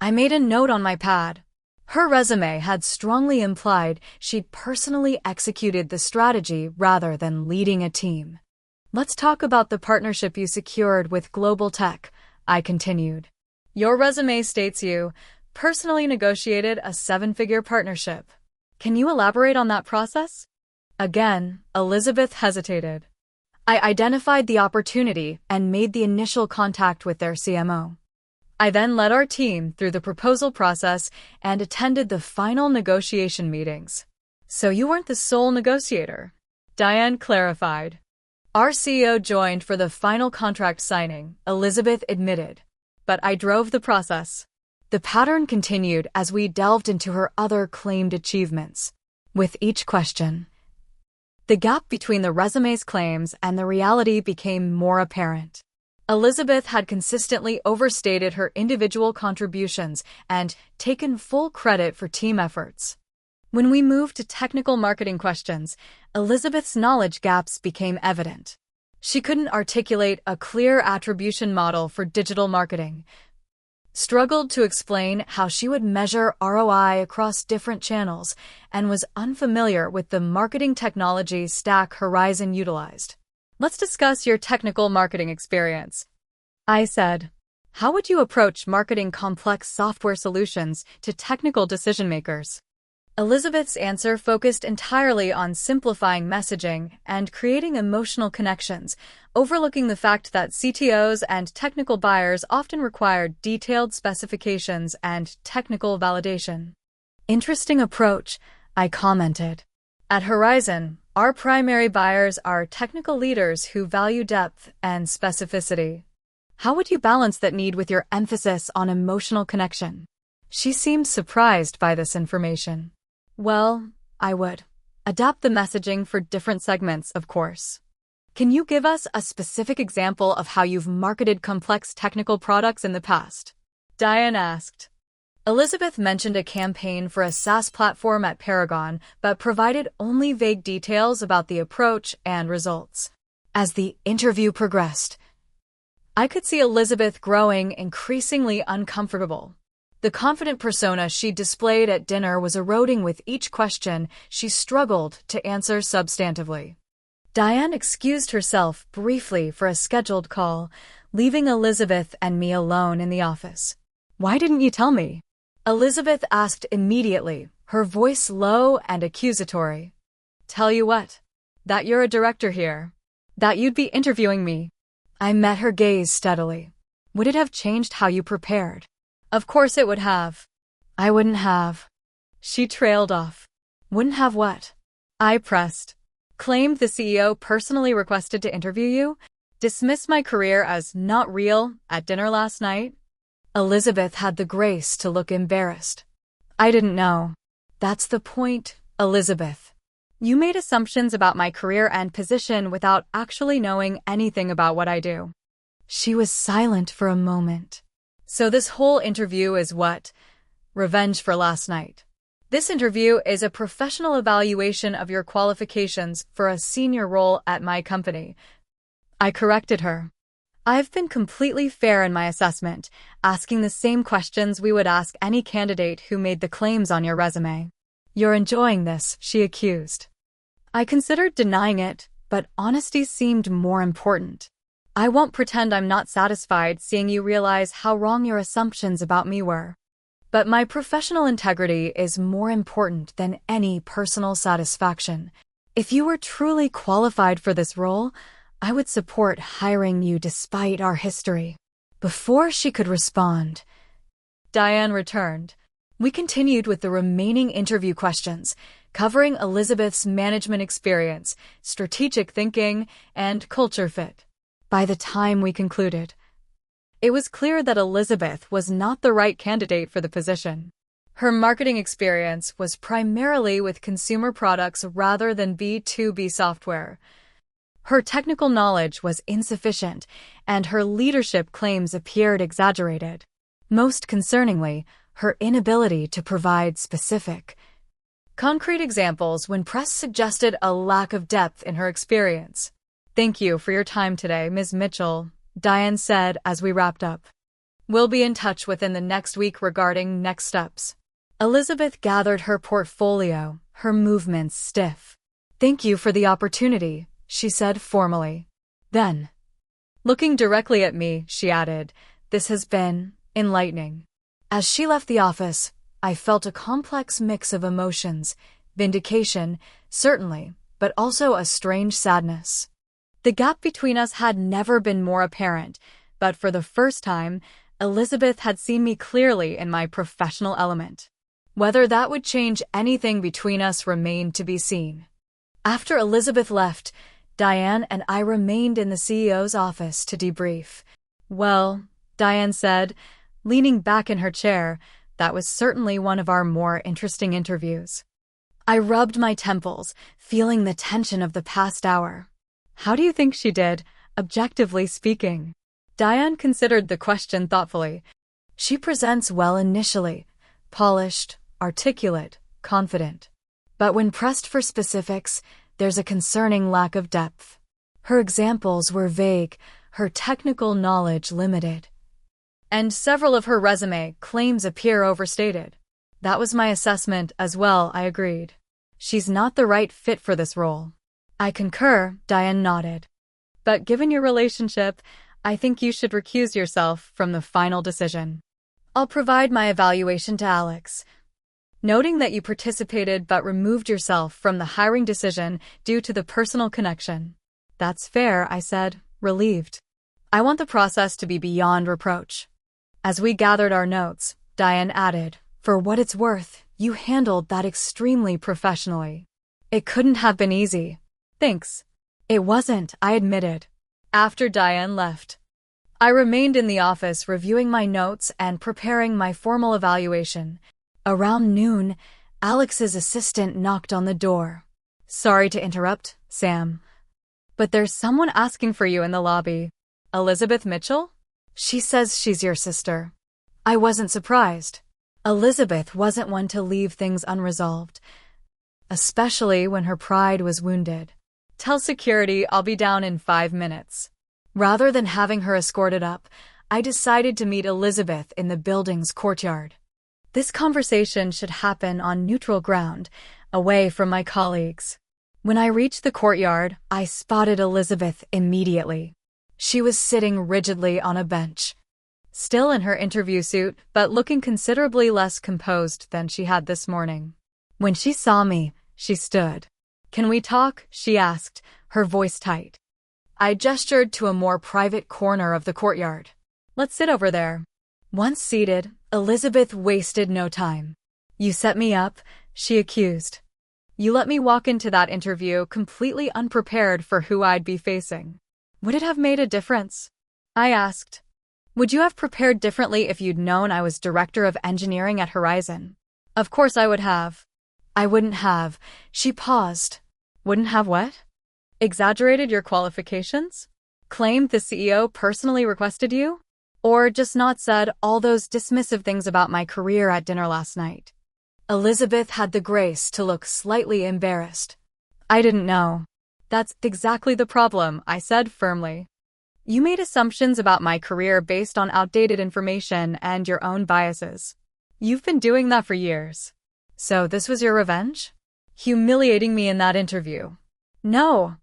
I made a note on my pad. Her resume had strongly implied she'd personally executed the strategy rather than leading a team. Let's talk about the partnership you secured with Global Tech, I continued. Your resume states you personally negotiated a 7-figure partnership. Can you elaborate on that process? Again, Elizabeth hesitated. I identified the opportunity and made the initial contact with their CMO. I then led our team through the proposal process and attended the final negotiation meetings. So you weren't the sole negotiator, Diane clarified. Our CEO joined for the final contract signing, Elizabeth admitted. But I drove the process. The pattern continued as we delved into her other claimed achievements. With each question, the gap between the resume's claims and the reality became more apparent. Elizabeth had consistently overstated her individual contributions and taken full credit for team efforts. When we moved to technical marketing questions, Elizabeth's knowledge gaps became evident. She couldn't articulate a clear attribution model for digital marketing, struggled to explain how she would measure ROI across different channels, and was unfamiliar with the marketing technology stack Horizon utilized. Let's discuss your technical marketing experience, I said. How would you approach marketing complex software solutions to technical decision-makers? Elizabeth's answer focused entirely on simplifying messaging and creating emotional connections, overlooking the fact that CTOs and technical buyers often require detailed specifications and technical validation. Interesting approach, I commented. At Horizon, our primary buyers are technical leaders who value depth and specificity. How would you balance that need with your emphasis on emotional connection? She seemed surprised by this information. Well, I would adapt the messaging for different segments, of course. Can you give us a specific example of how you've marketed complex technical products in the past? Diane asked. Elizabeth mentioned a campaign for a SaaS platform at Paragon, but provided only vague details about the approach and results. As the interview progressed, I could see Elizabeth growing increasingly uncomfortable. The confident persona she displayed at dinner was eroding with each question she struggled to answer substantively. Diane excused herself briefly for a scheduled call, leaving Elizabeth and me alone in the office. Why didn't you tell me? Elizabeth asked immediately, her voice low and accusatory. Tell you what? That you're a director here. That you'd be interviewing me. I met her gaze steadily. Would it have changed how you prepared? Of course it would have. I wouldn't have. She trailed off. Wouldn't have what? I pressed. Claimed the CEO personally requested to interview you? Dismissed my career as not real at dinner last night? Elizabeth had the grace to look embarrassed. I didn't know. That's the point, Elizabeth. You made assumptions about my career and position without actually knowing anything about what I do. She was silent for a moment. So this whole interview is what? Revenge for last night. This interview is a professional evaluation of your qualifications for a senior role at my company. I corrected her. I've been completely fair in my assessment, asking the same questions we would ask any candidate who made the claims on your resume. You're enjoying this, she accused. I considered denying it, but honesty seemed more important. I won't pretend I'm not satisfied seeing you realize how wrong your assumptions about me were. But my professional integrity is more important than any personal satisfaction. If you were truly qualified for this role, I would support hiring you despite our history. Before she could respond, Diane returned. We continued with the remaining interview questions, covering Elizabeth's management experience, strategic thinking, and culture fit. By the time we concluded, it was clear that Elizabeth was not the right candidate for the position. Her marketing experience was primarily with consumer products rather than B2B software. Her technical knowledge was insufficient, and her leadership claims appeared exaggerated. Most concerningly, her inability to provide specific, concrete examples when pressed suggested a lack of depth in her experience. Thank you for your time today, Ms. Mitchell, Diane said as we wrapped up. We'll be in touch within the next week regarding next steps. Elizabeth gathered her portfolio, her movements stiff. "Thank you for the opportunity," she said formally. Then, looking directly at me, she added, "This has been enlightening." As she left the office, I felt a complex mix of emotions, vindication, certainly, but also a strange sadness. The gap between us had never been more apparent, but for the first time, Elizabeth had seen me clearly in my professional element. Whether that would change anything between us remained to be seen. After Elizabeth left, Diane and I remained in the CEO's office to debrief. "Well," Diane said, leaning back in her chair, "that was certainly one of our more interesting interviews." I rubbed my temples, feeling the tension of the past hour. "How do you think she did, objectively speaking?" Diane considered the question thoughtfully. "She presents well initially, polished, articulate, confident. But when pressed for specifics, there's a concerning lack of depth. Her examples were vague, her technical knowledge limited. And several of her resume claims appear overstated." "That was my assessment as well," I agreed. "She's not the right fit for this role." "I concur," Diane nodded. "But given your relationship, I think you should recuse yourself from the final decision. I'll provide my evaluation to Alex." "Noting that you participated but removed yourself from the hiring decision due to the personal connection." "That's fair," I said, relieved. "I want the process to be beyond reproach." As we gathered our notes, Diane added, "For what it's worth, you handled that extremely professionally. It couldn't have been easy." "Thanks." "It wasn't," I admitted. After Diane left, I remained in the office reviewing my notes and preparing my formal evaluation. Around noon, Alex's assistant knocked on the door. "Sorry to interrupt, Sam, but there's someone asking for you in the lobby." "Elizabeth Mitchell?" "She says she's your sister." I wasn't surprised. Elizabeth wasn't one to leave things unresolved, especially when her pride was wounded. "Tell security I'll be down in 5 minutes." Rather than having her escorted up, I decided to meet Elizabeth in the building's courtyard. This conversation should happen on neutral ground, away from my colleagues. When I reached the courtyard, I spotted Elizabeth immediately. She was sitting rigidly on a bench, still in her interview suit, but looking considerably less composed than she had this morning. When she saw me, she stood. "Can we talk?" she asked, her voice tight. I gestured to a more private corner of the courtyard. "Let's sit over there." Once seated, Elizabeth wasted no time. "You set me up," she accused. "You let me walk into that interview completely unprepared for who I'd be facing. Would it have made a difference?" I asked. "Would you have prepared differently if you'd known I was director of engineering at Horizon?" "Of course I would have." "I wouldn't have." She paused. "Wouldn't have what?" "Exaggerated your qualifications? Claimed the CEO personally requested you? Or just not said all those dismissive things about my career at dinner last night?" Elizabeth had the grace to look slightly embarrassed. "I didn't know." "That's exactly the problem," I said firmly. "You made assumptions about my career based on outdated information and your own biases. You've been doing that for years. So this was your revenge? Humiliating me in that interview?" "No,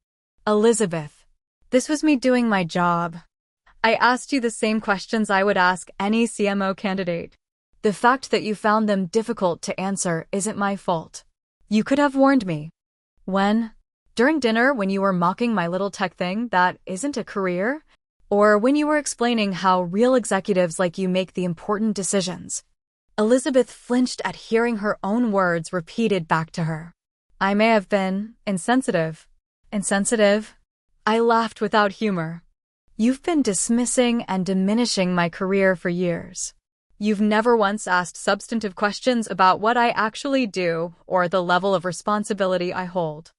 Elizabeth. This was me doing my job. I asked you the same questions I would ask any CMO candidate. The fact that you found them difficult to answer isn't my fault. You could have warned me." "When? During dinner when you were mocking my little tech thing that isn't a career? Or when you were explaining how real executives like you make the important decisions?" Elizabeth flinched at hearing her own words repeated back to her. "I may have been insensitive." "Insensitive?" I laughed without humor. "You've been dismissing and diminishing my career for years. You've never once asked substantive questions about what I actually do or the level of responsibility I hold.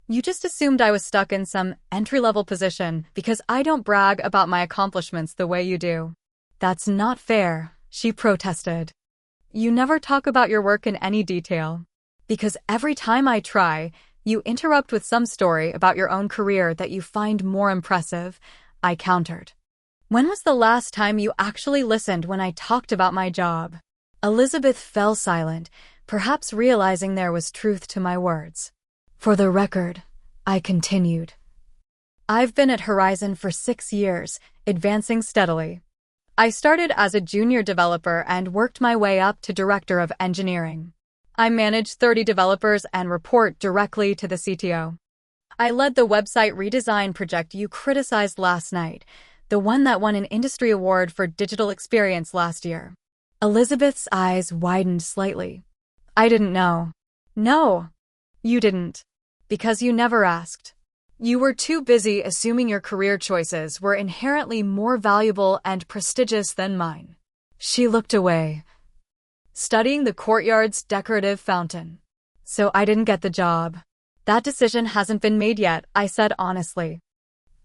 You just assumed I was stuck in some entry-level position because I don't brag about my accomplishments the way you do." "That's not fair," she protested. "You never talk about your work in any detail. Because every time I try, you interrupt with some story about your own career that you find more impressive," I countered. "When was the last time you actually listened when I talked about my job?" Elizabeth fell silent, perhaps realizing there was truth to my words. For the record, I continued. I've been at Horizon for 6 years, advancing steadily. I started as a junior developer and worked my way up to director of engineering. I manage 30 developers and report directly to the CTO. I led the website redesign project you criticized last night, the one that won an industry award for digital experience last year. Elizabeth's eyes widened slightly. I didn't know. No, you didn't. Because you never asked. You were too busy assuming your career choices were inherently more valuable and prestigious than mine. She looked away, studying the courtyard's decorative fountain. So I didn't get the job. That decision hasn't been made yet, I said honestly.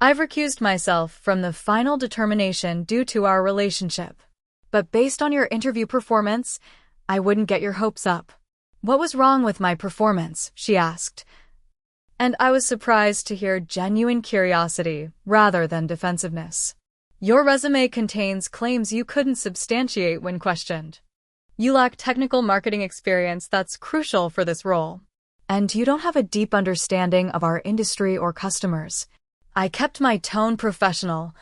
I've recused myself from the final determination due to our relationship. But based on your interview performance, I wouldn't get your hopes up. What was wrong with my performance? She asked. And I was surprised to hear genuine curiosity rather than defensiveness. Your resume contains claims you couldn't substantiate when questioned. You lack technical marketing experience that's crucial for this role. And you don't have a deep understanding of our industry or customers. I kept my tone professional,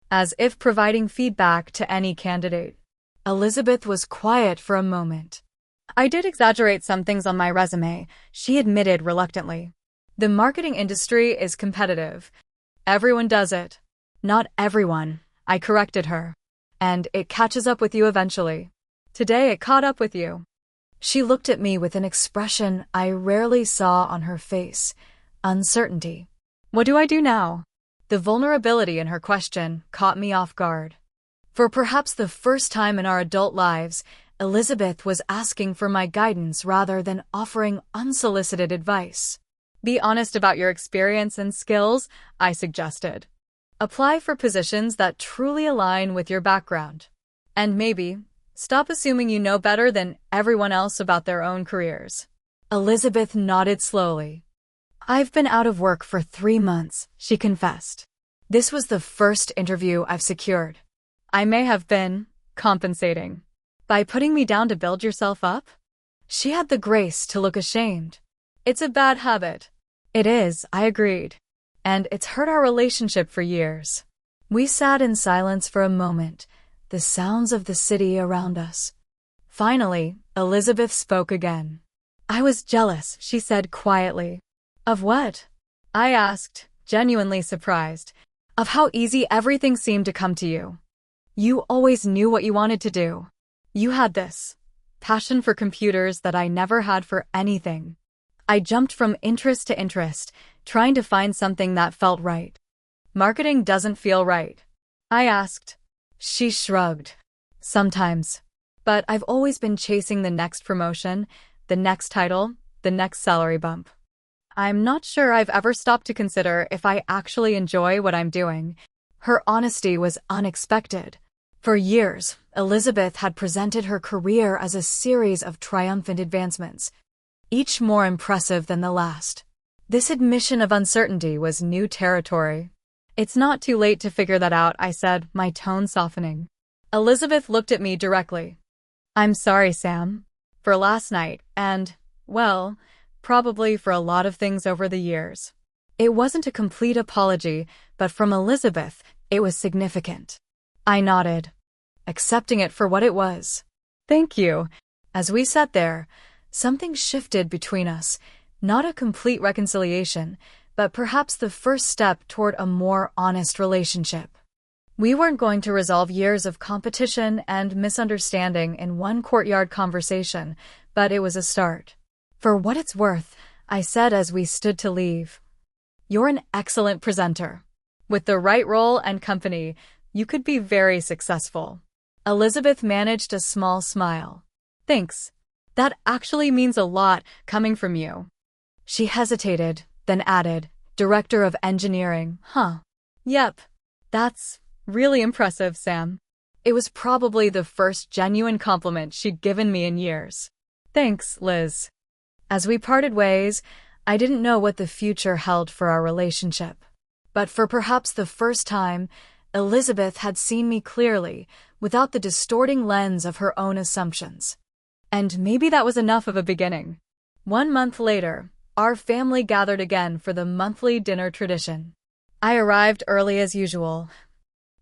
as if providing feedback to any candidate. Elizabeth was quiet for a moment. I did exaggerate some things on my resume, she admitted reluctantly. The marketing industry is competitive. Everyone does it. Not everyone, I corrected her. And it catches up with you eventually. Today it caught up with you. She looked at me with an expression I rarely saw on her face, uncertainty. What do I do now? The vulnerability in her question caught me off guard. For perhaps the first time in our adult lives, Elizabeth was asking for my guidance rather than offering unsolicited advice. Be honest about your experience and skills, I suggested. Apply for positions that truly align with your background. And maybe, stop assuming you know better than everyone else about their own careers. Elizabeth nodded slowly. I've been out of work for 3 months, she confessed. This was the first interview I've secured. I may have been compensating. By putting me down to build yourself up? She had the grace to look ashamed. It's a bad habit. It is, I agreed. And it's hurt our relationship for years. We sat in silence for a moment, the sounds of the city around us. Finally, Elizabeth spoke again. I was jealous, she said quietly. Of what? I asked, genuinely surprised. Of how easy everything seemed to come to you. You always knew what you wanted to do. You had this passion for computers that I never had for anything. I jumped from interest to interest, trying to find something that felt right. Marketing doesn't feel right. I asked. She shrugged. Sometimes. But I've always been chasing the next promotion, the next title, the next salary bump. I'm not sure I've ever stopped to consider if I actually enjoy what I'm doing. Her honesty was unexpected. For years, Elizabeth had presented her career as a series of triumphant advancements, each more impressive than the last. This admission of uncertainty was new territory. It's not too late to figure that out, I said, my tone softening. Elizabeth looked at me directly. I'm sorry, Sam, for last night and, well, probably for a lot of things over the years. It wasn't a complete apology, but from Elizabeth, it was significant. I nodded, accepting it for what it was. Thank you. As we sat there, something shifted between us, not a complete reconciliation, but perhaps the first step toward a more honest relationship. We weren't going to resolve years of competition and misunderstanding in one courtyard conversation, but it was a start. For what it's worth, I said as we stood to leave. You're an excellent presenter. With the right role and company, you could be very successful. Elizabeth managed a small smile. Thanks. That actually means a lot coming from you. She hesitated, then added, Director of Engineering, huh? Yep. That's really impressive, Sam. It was probably the first genuine compliment she'd given me in years. Thanks, Liz. As we parted ways, I didn't know what the future held for our relationship. But for perhaps the first time, Elizabeth had seen me clearly, without the distorting lens of her own assumptions. And maybe that was enough of a beginning. 1 month later, our family gathered again for the monthly dinner tradition. I arrived early as usual,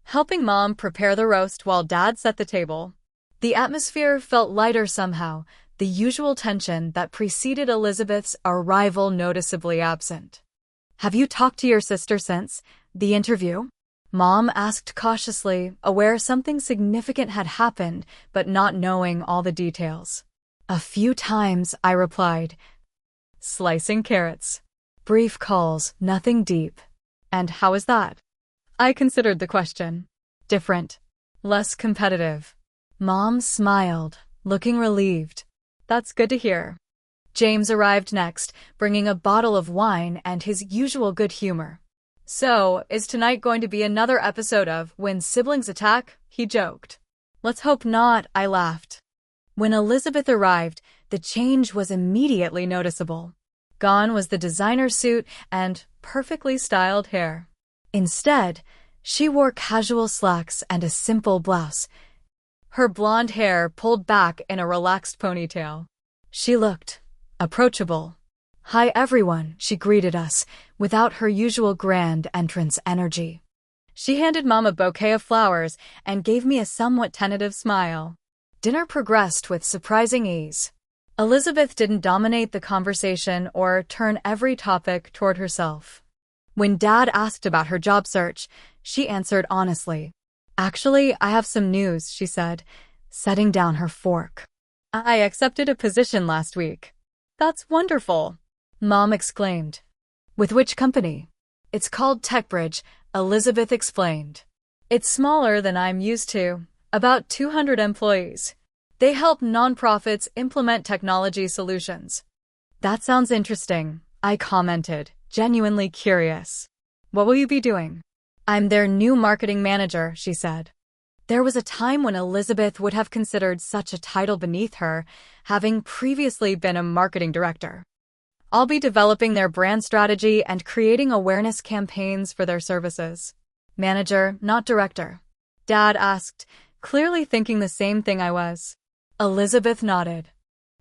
helping Mom prepare the roast while Dad set the table. The atmosphere felt lighter somehow, the usual tension that preceded Elizabeth's arrival noticeably absent. "Have you talked to your sister since the interview?" Mom asked cautiously, aware something significant had happened, but not knowing all the details. "A few times," I replied, slicing carrots. "Brief calls, nothing deep." "And how is that?" I considered the question. "Different. Less competitive." Mom smiled, looking relieved. "That's good to hear." James arrived next, bringing a bottle of wine and his usual good humor. "So, is tonight going to be another episode of When Siblings Attack?" he joked. "Let's hope not," I laughed. When Elizabeth arrived, the change was immediately noticeable. Gone was the designer suit and perfectly styled hair. Instead, she wore casual slacks and a simple blouse, her blonde hair pulled back in a relaxed ponytail. She looked approachable. "Hi everyone," she greeted us, without her usual grand entrance energy. She handed Mom a bouquet of flowers and gave me a somewhat tentative smile. Dinner progressed with surprising ease. Elizabeth didn't dominate the conversation or turn every topic toward herself. When Dad asked about her job search, she answered honestly. "Actually, I have some news," she said, setting down her fork. "I accepted a position last week." "That's wonderful," Mom exclaimed. "With which company?" "It's called TechBridge," Elizabeth explained. "It's smaller than I'm used to, about 200 employees. They help nonprofits implement technology solutions." "That sounds interesting," I commented, genuinely curious. "What will you be doing?" "I'm their new marketing manager," she said. There was a time when Elizabeth would have considered such a title beneath her, having previously been a marketing director. "I'll be developing their brand strategy and creating awareness campaigns for their services." "Manager, not director?" Dad asked, clearly thinking the same thing I was. Elizabeth nodded.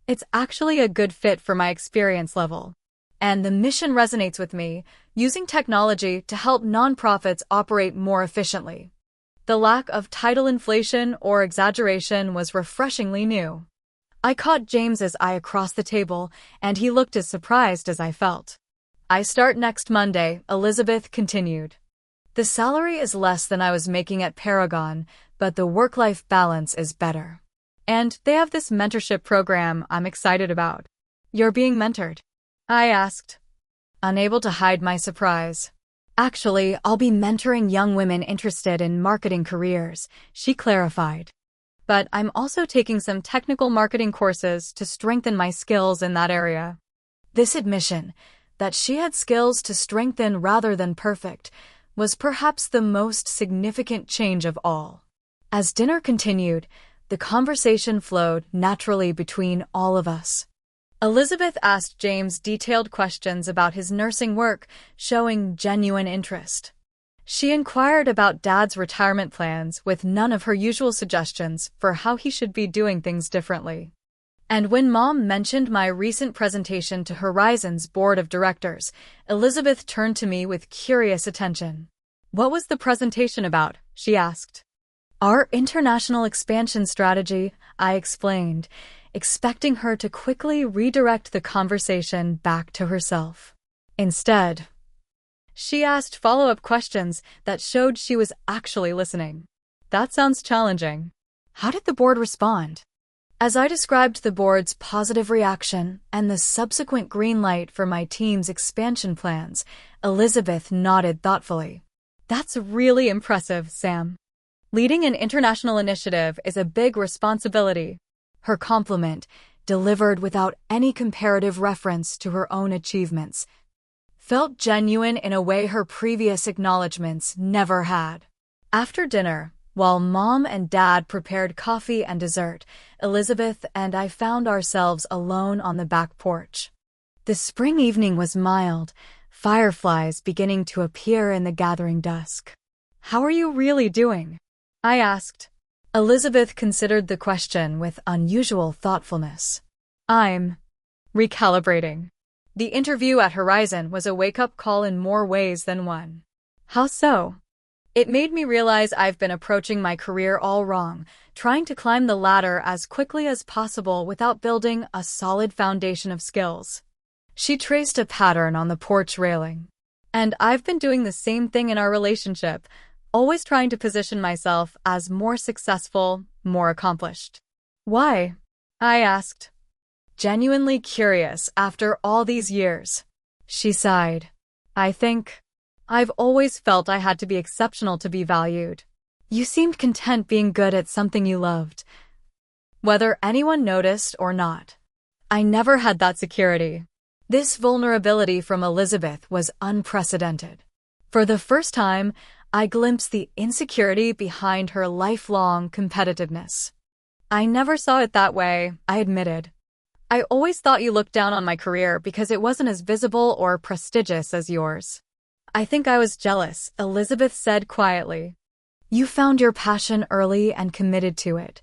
"It's actually a good fit for my experience level. And the mission resonates with me, using technology to help nonprofits operate more efficiently." The lack of title inflation or exaggeration was refreshingly new. I caught James's eye across the table, and he looked as surprised as I felt. "I start next Monday," Elizabeth continued. "The salary is less than I was making at Paragon, but the work-life balance is better. And they have this mentorship program I'm excited about." "You're being mentored?" I asked, unable to hide my surprise. "Actually, I'll be mentoring young women interested in marketing careers," she clarified. "But I'm also taking some technical marketing courses to strengthen my skills in that area." This admission, that she had skills to strengthen rather than perfect, was perhaps the most significant change of all. As dinner continued, the conversation flowed naturally between all of us. Elizabeth asked James detailed questions about his nursing work, showing genuine interest. She inquired about Dad's retirement plans with none of her usual suggestions for how he should be doing things differently. And when Mom mentioned my recent presentation to Horizon's board of directors, Elizabeth turned to me with curious attention. "What was the presentation about?" she asked. "Our international expansion strategy," I explained, expecting her to quickly redirect the conversation back to herself. Instead, she asked follow-up questions that showed she was actually listening. "That sounds challenging. How did the board respond?" As I described the board's positive reaction and the subsequent green light for my team's expansion plans, Elizabeth nodded thoughtfully. "That's really impressive, Sam. Leading an international initiative is a big responsibility." Her compliment, delivered without any comparative reference to her own achievements, felt genuine in a way her previous acknowledgments never had. After dinner, while Mom and Dad prepared coffee and dessert, Elizabeth and I found ourselves alone on the back porch. The spring evening was mild, fireflies beginning to appear in the gathering dusk. How are you really doing? I asked. Elizabeth considered the question with unusual thoughtfulness. I'm recalibrating. The interview at Horizon was a wake-up call in more ways than one. How so? It made me realize I've been approaching my career all wrong, trying to climb the ladder as quickly as possible without building a solid foundation of skills. She traced a pattern on the porch railing. And I've been doing the same thing in our relationship, always trying to position myself as more successful, more accomplished. Why? I asked. Genuinely curious after all these years. She sighed. I think I've always felt I had to be exceptional to be valued. You seemed content being good at something you loved, whether anyone noticed or not. I never had that security. This vulnerability from Elizabeth was unprecedented. For the first time, I glimpsed the insecurity behind her lifelong competitiveness. I never saw it that way, I admitted. I always thought you looked down on my career because it wasn't as visible or prestigious as yours. I think I was jealous, Elizabeth said quietly. You found your passion early and committed to it.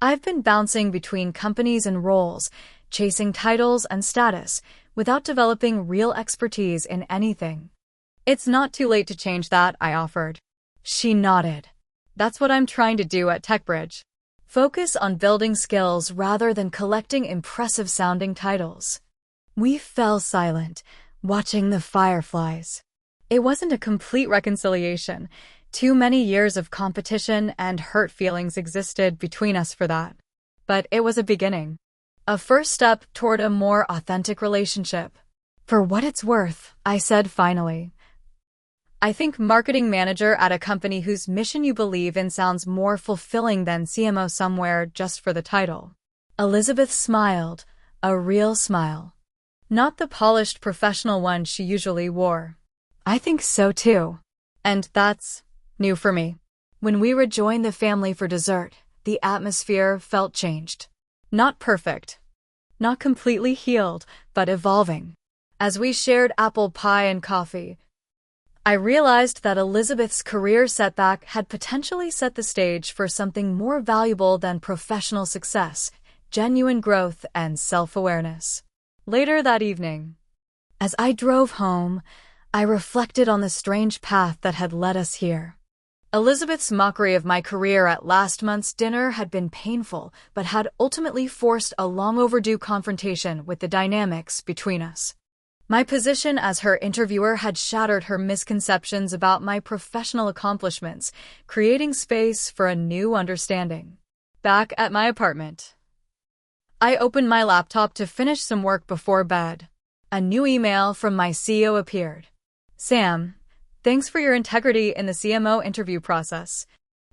I've been bouncing between companies and roles, chasing titles and status, without developing real expertise in anything. It's not too late to change that, I offered. She nodded. That's what I'm trying to do at TechBridge. Focus on building skills rather than collecting impressive-sounding titles. We fell silent, watching the fireflies. It wasn't a complete reconciliation. Too many years of competition and hurt feelings existed between us for that. But it was a beginning. A first step toward a more authentic relationship. For what it's worth, I said finally. I think marketing manager at a company whose mission you believe in sounds more fulfilling than CMO somewhere just for the title. Elizabeth smiled, a real smile. Not the polished professional one she usually wore. I think so too. And that's new for me. When we rejoined the family for dessert, the atmosphere felt changed. Not perfect. Not completely healed, but evolving. As we shared apple pie and coffee, I realized that Elizabeth's career setback had potentially set the stage for something more valuable than professional success, genuine growth, and self-awareness. Later that evening, as I drove home, I reflected on the strange path that had led us here. Elizabeth's mockery of my career at last month's dinner had been painful, but had ultimately forced a long-overdue confrontation with the dynamics between us. My position as her interviewer had shattered her misconceptions about my professional accomplishments, creating space for a new understanding. Back at my apartment, I opened my laptop to finish some work before bed. A new email from my CEO appeared. Sam, thanks for your integrity in the CMO interview process.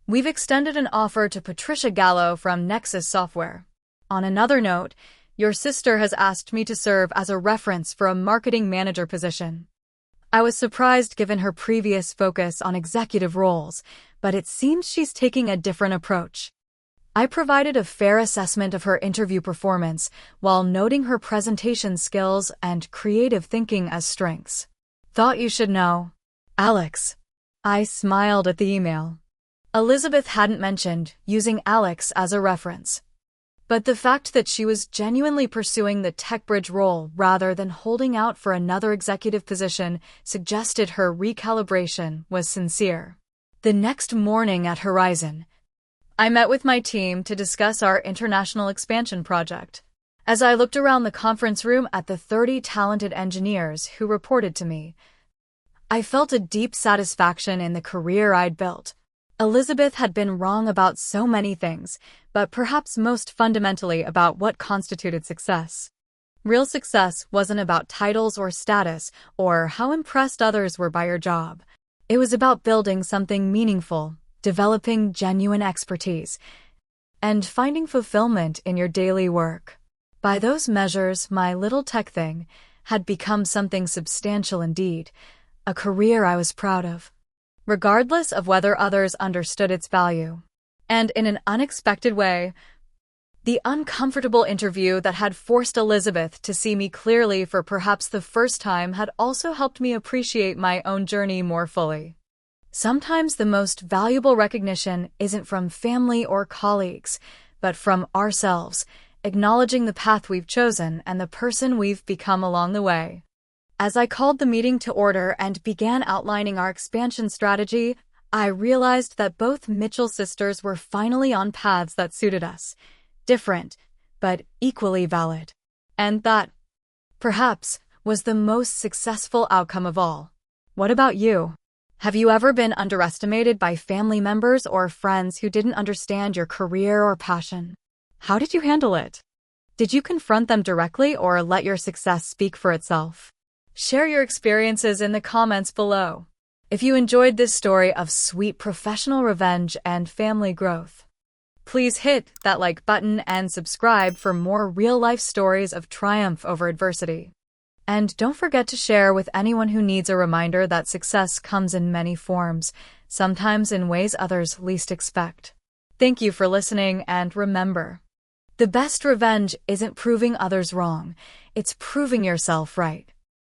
We've extended an offer to Patricia Gallo from Nexus Software. On another note, your sister has asked me to serve as a reference for a marketing manager position. I was surprised given her previous focus on executive roles, but it seems she's taking a different approach. I provided a fair assessment of her interview performance while noting her presentation skills and creative thinking as strengths. Thought you should know. Alex. I smiled at the email. Elizabeth hadn't mentioned using Alex as a reference. But the fact that she was genuinely pursuing the TechBridge role rather than holding out for another executive position suggested her recalibration was sincere. The next morning at Horizon, I met with my team to discuss our international expansion project. As I looked around the conference room at the 30 talented engineers who reported to me, I felt a deep satisfaction in the career I'd built. Elizabeth had been wrong about so many things, but perhaps most fundamentally about what constituted success. Real success wasn't about titles or status or how impressed others were by your job. It was about building something meaningful, developing genuine expertise, and finding fulfillment in your daily work. By those measures, my little tech thing had become something substantial indeed, a career I was proud of, regardless of whether others understood its value. And in an unexpected way, the uncomfortable interview that had forced Elizabeth to see me clearly for perhaps the first time had also helped me appreciate my own journey more fully. Sometimes the most valuable recognition isn't from family or colleagues, but from ourselves, acknowledging the path we've chosen and the person we've become along the way. As I called the meeting to order and began outlining our expansion strategy, I realized that both Mitchell sisters were finally on paths that suited us. Different, but equally valid. And that, perhaps, was the most successful outcome of all. What about you? Have you ever been underestimated by family members or friends who didn't understand your career or passion? How did you handle it? Did you confront them directly or let your success speak for itself? Share your experiences in the comments below. If you enjoyed this story of sweet professional revenge and family growth, please hit that like button and subscribe for more real-life stories of triumph over adversity. And don't forget to share with anyone who needs a reminder that success comes in many forms, sometimes in ways others least expect. Thank you for listening, and remember, the best revenge isn't proving others wrong, it's proving yourself right.